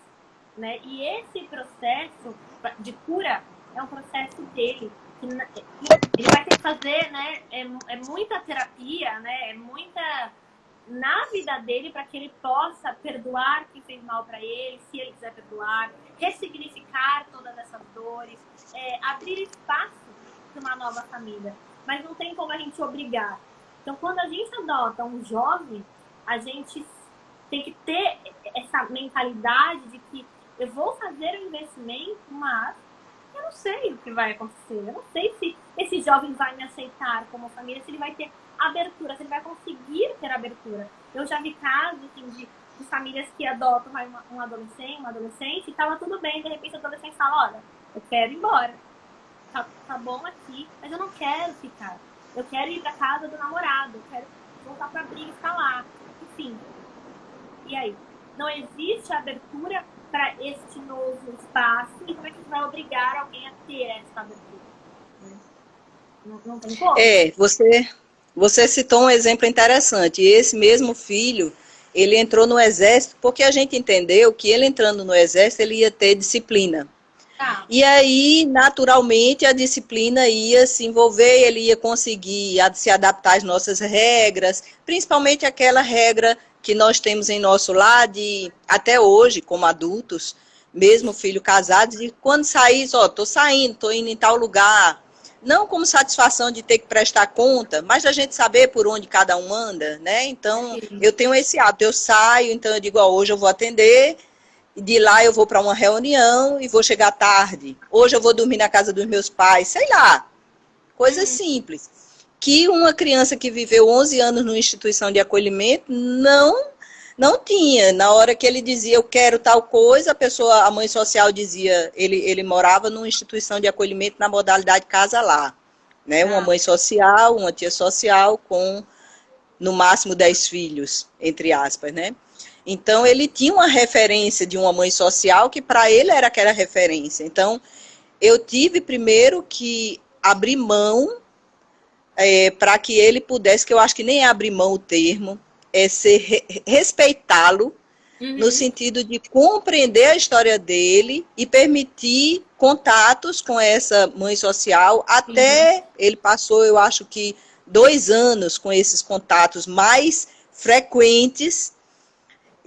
né? E esse processo de cura é um processo dele. Ele vai ter que fazer, né? É muita terapia, né? É muita na vida dele para que ele possa perdoar quem fez mal para ele, se ele quiser perdoar, ressignificar todas essas dores, abrir espaço para uma nova família. Mas não tem como a gente obrigar. Então, quando a gente adota um jovem, a gente tem que ter essa mentalidade de que eu vou fazer um investimento, mas eu não sei o que vai acontecer. Eu não sei se esse jovem vai me aceitar como família, se ele vai ter abertura, se ele vai conseguir ter abertura. Eu já vi casos assim, de de famílias que adotam um adolescente, e tava tudo bem, de repente o adolescente fala, olha, eu quero ir embora, tá bom aqui, mas eu não quero ficar. Eu quero ir pra casa do namorado, eu quero voltar pra briga e ficar lá. Enfim, e aí? Não existe abertura para este novo espaço, e como é que vai obrigar alguém a ter essa abertura? Não tem como. Você citou um exemplo interessante. Esse mesmo filho, ele entrou no exército porque a gente entendeu que ele entrando no exército, ele ia ter disciplina. E aí, naturalmente, a disciplina ia se envolver, ele ia conseguir se adaptar às nossas regras, principalmente aquela regra que nós temos em nosso lar, de, até hoje, como adultos, mesmo filho casado, de quando sair, ó, tô saindo, tô indo em tal lugar. Não como satisfação de ter que prestar conta, mas da gente saber por onde cada um anda, né? Então, eu tenho esse hábito, eu saio, então eu digo, ó, hoje eu vou atender, de lá eu vou para uma reunião e vou chegar tarde. Hoje eu vou dormir na casa dos meus pais, sei lá. Coisas simples. Que uma criança que viveu 11 anos numa instituição de acolhimento não tinha. Na hora que ele dizia eu quero tal coisa, a mãe social dizia, ele morava numa instituição de acolhimento na modalidade casa-lar. Né? Uma mãe social, uma tia social com no máximo 10 filhos, entre aspas, né? Então, ele tinha uma referência de uma mãe social que para ele era aquela referência. Então, eu tive primeiro que abrir mão para que ele pudesse, que eu acho que nem é abrir mão o termo, é ser respeitá-lo, no sentido de compreender a história dele e permitir contatos com essa mãe social, até ele passou, eu acho que 2 anos com esses contatos mais frequentes,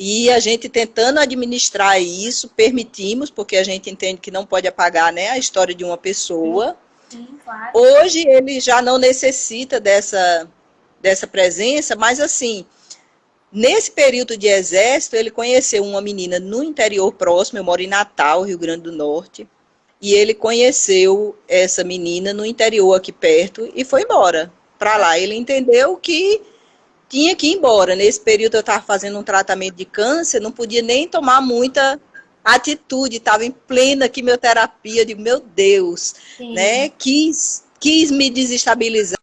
e a gente tentando administrar isso, permitimos, porque a gente entende que não pode apagar, né, a história de uma pessoa. Sim, claro. Hoje ele já não necessita dessa presença, mas assim, nesse período de exército, ele conheceu uma menina no interior próximo, eu moro em Natal, Rio Grande do Norte, e ele conheceu essa menina no interior aqui perto e foi embora para lá. Ele entendeu que tinha que ir embora. Nesse período eu estava fazendo um tratamento de câncer, não podia nem tomar muita atitude, estava em plena quimioterapia, digo, meu Deus, né? Quis me desestabilizar.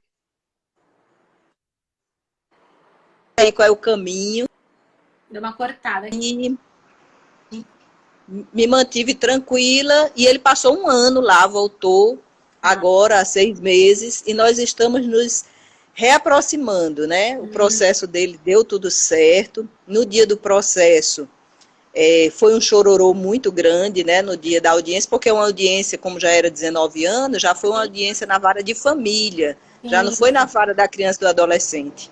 Aí qual é o caminho? Deu uma cortada aqui. E me mantive tranquila, e ele passou 1 ano lá, voltou agora há 6 meses, e nós estamos nos reaproximando, né? O processo dele deu tudo certo. No dia do processo, foi um chororô muito grande, né? No dia da audiência, porque uma audiência, como já era 19 anos, já foi uma audiência na vara de família, já não foi na vara da criança e do adolescente,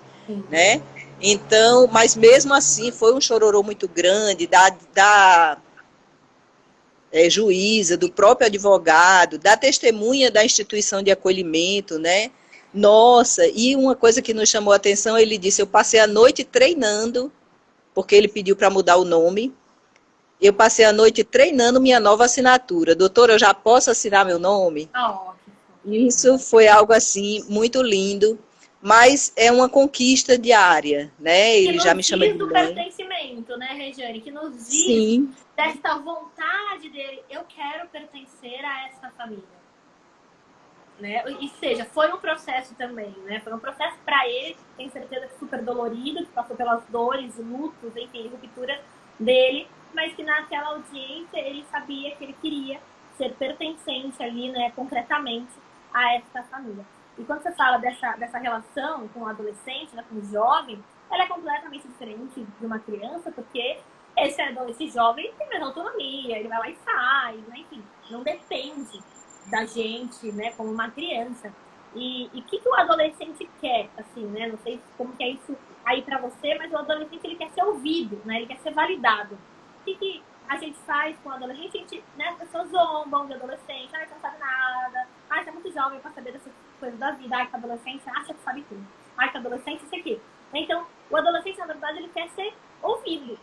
né? Então, mas mesmo assim, foi um chororô muito grande, da juíza, do próprio advogado, da testemunha da instituição de acolhimento, né? Nossa, e uma coisa que nos chamou a atenção, ele disse, eu passei a noite treinando, porque ele pediu para mudar o nome, eu passei a noite treinando minha nova assinatura. Doutora, eu já posso assinar meu nome? Isso foi algo assim, muito lindo, mas é uma conquista diária, né? Ele já me chama de do pertencimento, né, Regiane? Que nos diz desta vontade dele, eu quero pertencer a essa família. Né? E seja, foi um processo também, né? Foi um processo para ele, tenho certeza que super dolorido, que passou pelas dores, lutos, enfim, rupturas dele, mas que naquela audiência ele sabia que ele queria ser pertencente ali, né, concretamente a essa família. E quando você fala dessa relação com o adolescente, né, com o jovem, ela é completamente diferente de uma criança, porque esse jovem tem mais autonomia, ele vai lá e sai, né? Enfim, não depende da gente, né, como uma criança. E o que o adolescente quer, assim, né? Não sei como que é isso aí pra você, mas o adolescente, ele quer ser ouvido, né? Ele quer ser validado. O que a gente faz com o adolescente? A gente, né, as pessoas zombam de adolescente, você não sabe nada, você é muito jovem pra saber dessas coisas da vida, que adolescente acha que sabe tudo, que adolescente isso aqui. Então, o adolescente, na verdade, ele quer ser ouvido.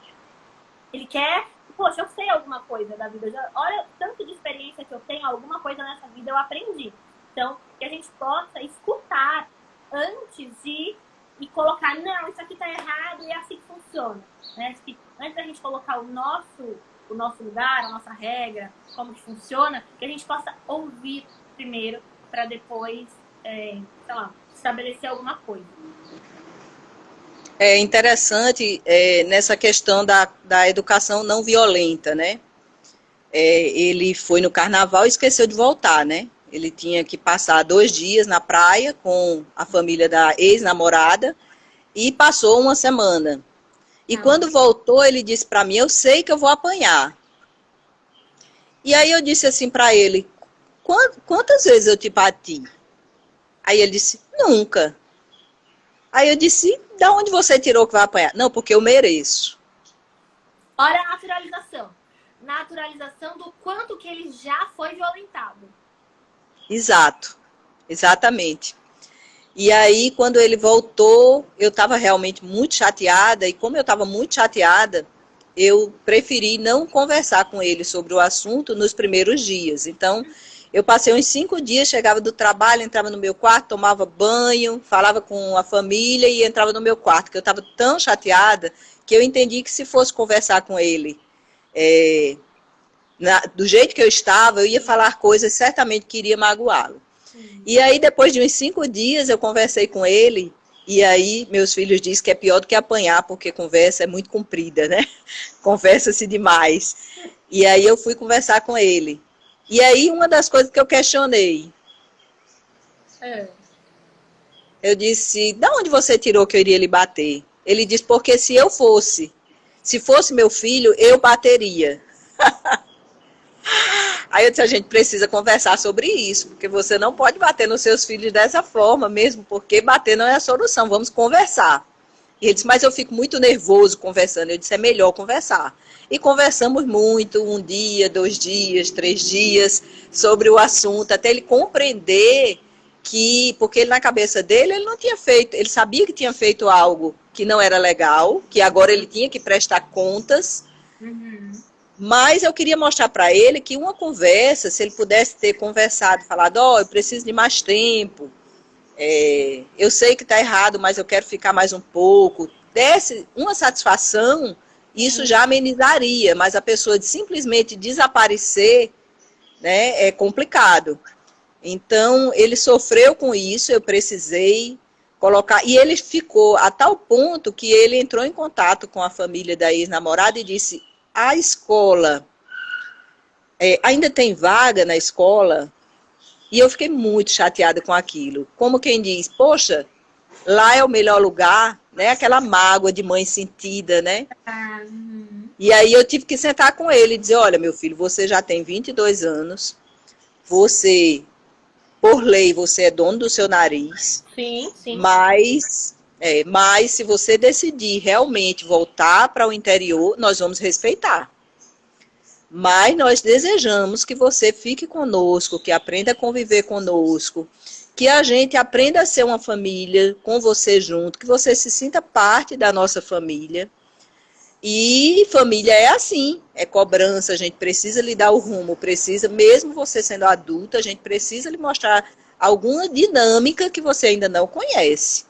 Ele quer, poxa, eu sei alguma coisa da vida, olha o tanto de experiência que eu tenho, alguma coisa nessa vida eu aprendi. Então, que a gente possa escutar antes de e colocar, não, isso aqui tá errado e é assim que funciona. Né? Antes da gente colocar o nosso lugar, a nossa regra, como que funciona, que a gente possa ouvir primeiro para depois, sei lá, estabelecer alguma coisa. É interessante nessa questão da educação não violenta, né? Ele foi no carnaval e esqueceu de voltar, né? Ele tinha que passar 2 dias na praia com a família da ex-namorada e passou uma semana. E quando voltou, ele disse para mim, eu sei que eu vou apanhar. E aí eu disse assim para ele, quantas vezes eu te bati? Aí ele disse, nunca. Aí eu disse, da onde você tirou que vai apanhar? Não, porque eu mereço. Olha a naturalização. Naturalização do quanto que ele já foi violentado. Exato, exatamente. E aí, quando ele voltou, eu estava realmente muito chateada, e como eu estava muito chateada, eu preferi não conversar com ele sobre o assunto nos primeiros dias. Então, eu passei uns 5 dias, chegava do trabalho, entrava no meu quarto, tomava banho, falava com a família e entrava no meu quarto, que eu estava tão chateada que eu entendi que se fosse conversar com ele do jeito que eu estava, eu ia falar coisas certamente que iria magoá-lo. E aí, depois de uns 5 dias, eu conversei com ele, e aí meus filhos dizem que é pior do que apanhar, porque conversa é muito comprida, né? Conversa-se demais. E aí eu fui conversar com ele. E aí, uma das coisas que eu questionei, eu disse, da onde você tirou que eu iria lhe bater? Ele disse, porque se fosse meu filho, eu bateria. Aí eu disse, a gente precisa conversar sobre isso, porque você não pode bater nos seus filhos dessa forma, mesmo porque bater não é a solução, vamos conversar. E ele disse, mas eu fico muito nervoso conversando. Eu disse, é melhor conversar. E conversamos muito, 1 dia, 2 dias, 3 dias, sobre o assunto, até ele compreender que, porque ele, na cabeça dele, ele não tinha feito, ele sabia que tinha feito algo que não era legal, que agora ele tinha que prestar contas. Mas eu queria mostrar para ele que uma conversa, se ele pudesse ter conversado, falado, eu preciso de mais tempo, eu sei que está errado, mas eu quero ficar mais um pouco, desse uma satisfação, isso já amenizaria, mas a pessoa de simplesmente desaparecer, né, é complicado. Então, ele sofreu com isso, eu precisei colocar, e ele ficou a tal ponto que ele entrou em contato com a família da ex-namorada e disse, a escola ainda tem vaga na escola? E eu fiquei muito chateada com aquilo. Como quem diz, poxa, lá é o melhor lugar, né? Aquela mágoa de mãe sentida, né? E aí eu tive que sentar com ele e dizer, olha, meu filho, você já tem 22 anos, você, por lei, você é dono do seu nariz. Sim. Mas se você decidir realmente voltar para o interior, nós vamos respeitar. Mas nós desejamos que você fique conosco, que aprenda a conviver conosco, que a gente aprenda a ser uma família com você junto, que você se sinta parte da nossa família. E família é assim, é cobrança, a gente precisa lhe dar o rumo, precisa, mesmo você sendo adulta, a gente precisa lhe mostrar alguma dinâmica que você ainda não conhece.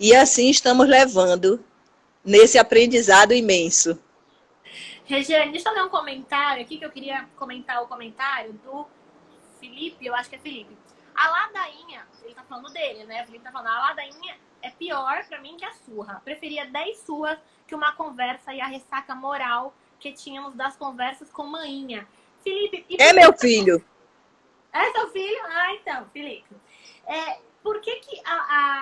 E assim estamos levando nesse aprendizado imenso. Regiane, deixa eu ler um comentário aqui, que eu queria comentar o comentário do Felipe, eu acho que é Felipe. A ladainha, ele tá falando dele, né? O Felipe tá falando, a ladainha é pior pra mim que a surra. Preferia 10 surras que uma conversa e a ressaca moral que tínhamos das conversas com maninha. Felipe... Meu filho. É seu filho? Ah, então, Felipe. Por que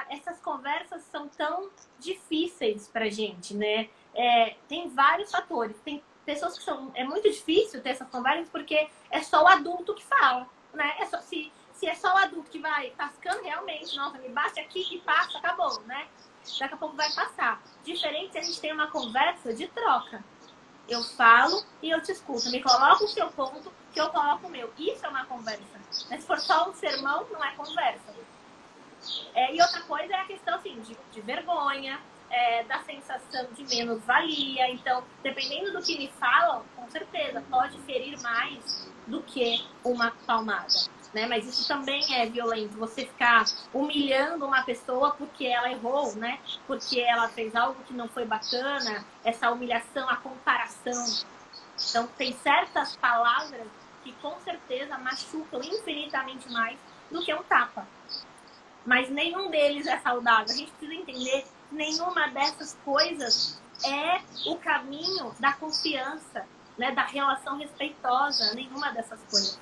essas conversas são tão difíceis pra gente, né? Tem vários fatores. Tem pessoas que é muito difícil ter essas conversas porque é só o adulto que fala, né? Se é só o adulto que vai tascando realmente, nossa, me bate aqui e passa, acabou, né? Daqui a pouco vai passar. Diferente se a gente tem uma conversa de troca. Eu falo e eu te escuto. Me coloca o seu ponto, que eu coloco o meu. Isso é uma conversa. Mas se for só um sermão, não é conversa. E outra coisa é a questão assim, de vergonha, da sensação de menos-valia. Então, dependendo do que me falam, com certeza, pode ferir mais do que uma palmada. né? Mas isso também é violento. Você ficar humilhando uma pessoa porque ela errou, né? Porque ela fez algo que não foi bacana, essa humilhação, a comparação. Então, tem certas palavras que com certeza machucam infinitamente mais do que um tapa. Mas nenhum deles é saudável. A gente precisa entender que nenhuma dessas coisas é o caminho da confiança, né? Da relação respeitosa. Nenhuma dessas coisas.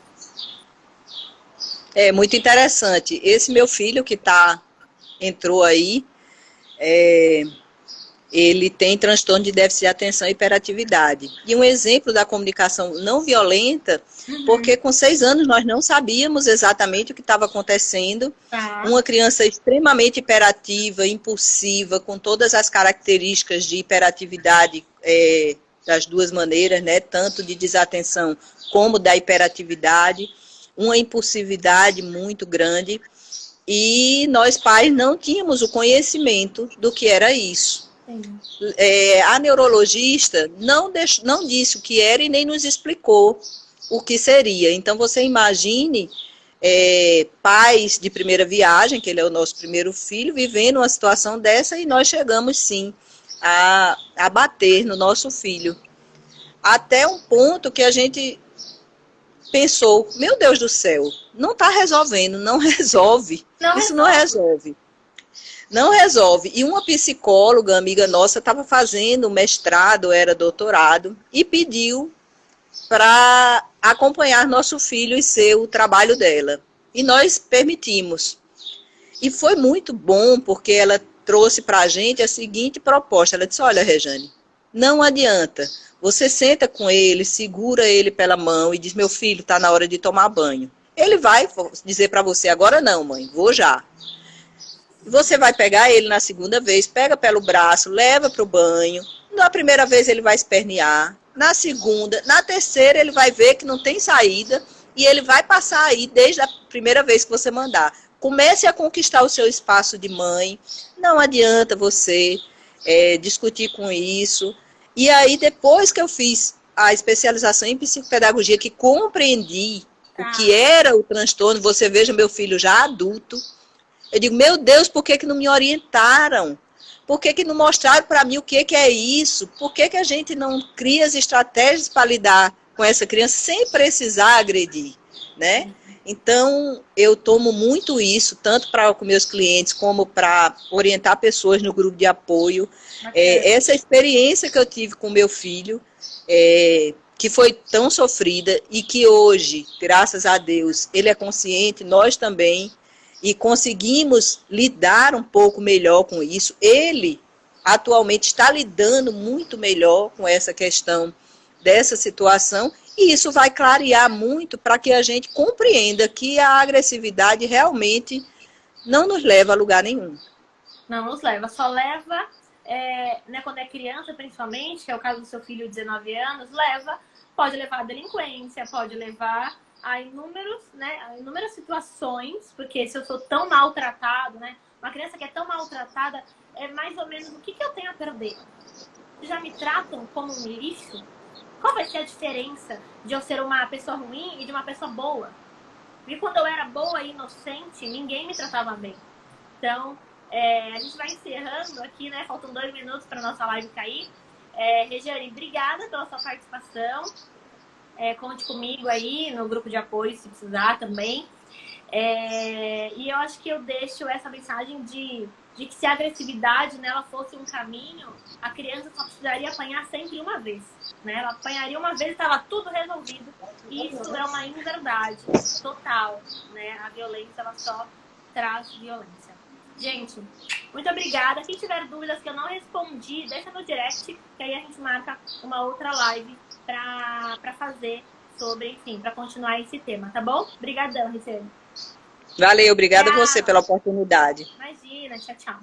É muito interessante. Esse meu filho que entrou aí, ele tem transtorno de déficit de atenção e hiperatividade. E um exemplo da comunicação não violenta, porque com 6 anos nós não sabíamos exatamente o que estava acontecendo. Tá. Uma criança extremamente hiperativa, impulsiva, com todas as características de hiperatividade das duas maneiras, né? Tanto de desatenção como da hiperatividade, uma impulsividade muito grande. E nós pais não tínhamos o conhecimento do que era isso. A neurologista não disse o que era e nem nos explicou o que seria. Então, você imagine pais de primeira viagem, que ele é o nosso primeiro filho, vivendo uma situação dessa, e nós chegamos, sim, a bater no nosso filho. Até um ponto que a gente pensou, meu Deus do céu, não está resolvendo, não resolve. Isso não resolve. Não resolve. E uma psicóloga, amiga nossa, estava fazendo mestrado, era doutorado, e pediu para acompanhar nosso filho e ser o trabalho dela. E nós permitimos. E foi muito bom, porque ela trouxe para a gente a seguinte proposta. Ela disse, olha, Rejane, não adianta. Você senta com ele, segura ele pela mão e diz, meu filho, está na hora de tomar banho. Ele vai dizer para você, agora não, mãe, vou já. Você vai pegar ele na segunda vez, pega pelo braço, leva para o banho. Na primeira vez ele vai espernear. Na segunda, na terceira ele vai ver que não tem saída e ele vai passar aí desde a primeira vez que você mandar. Comece a conquistar o seu espaço de mãe. Não adianta você discutir com isso. E aí, depois que eu fiz a especialização em psicopedagogia, que compreendi o que era o transtorno, você veja meu filho já adulto, eu digo, meu Deus, por que não me orientaram? Por que não mostraram para mim o que é isso? Por que a gente não cria as estratégias para lidar com essa criança sem precisar agredir, né? Então, eu tomo muito isso, tanto para com meus clientes, como para orientar pessoas no grupo de apoio. Essa experiência que eu tive com meu filho, que foi tão sofrida, e que hoje, graças a Deus, ele é consciente, nós também, e conseguimos lidar um pouco melhor com isso. Ele, atualmente, está lidando muito melhor com essa questão dessa situação, e isso vai clarear muito para que a gente compreenda que a agressividade realmente não nos leva a lugar nenhum. Não nos leva, só leva, né, quando é criança, principalmente, que é o caso do seu filho de 19 anos, pode levar a delinquência, pode levar a inúmeras situações, porque se eu sou tão maltratado, né? Uma criança que é tão maltratada, é mais ou menos o que eu tenho a perder? Já me tratam como um lixo? Qual vai ser a diferença de eu ser uma pessoa ruim e de uma pessoa boa? E quando eu era boa e inocente, ninguém me tratava bem. Então, a gente vai encerrando aqui, né? Faltam 2 minutos para nossa live cair. Regiane, obrigada pela sua participação. Conte comigo aí no grupo de apoio, se precisar também. E eu acho que eu deixo essa mensagem de que se a agressividade nela fosse um caminho, a criança só precisaria apanhar sempre uma vez. Né? Ela apanharia uma vez e estava tudo resolvido. E isso é uma inverdade total. Né? A violência, ela só traz violência. Gente, muito obrigada. Quem tiver dúvidas que eu não respondi, deixa no direct, que aí a gente marca uma outra live para fazer sobre, enfim, para continuar esse tema, tá bom? Obrigadão, Ricene. Valeu, obrigada a você pela oportunidade. Imagina, tchau, tchau.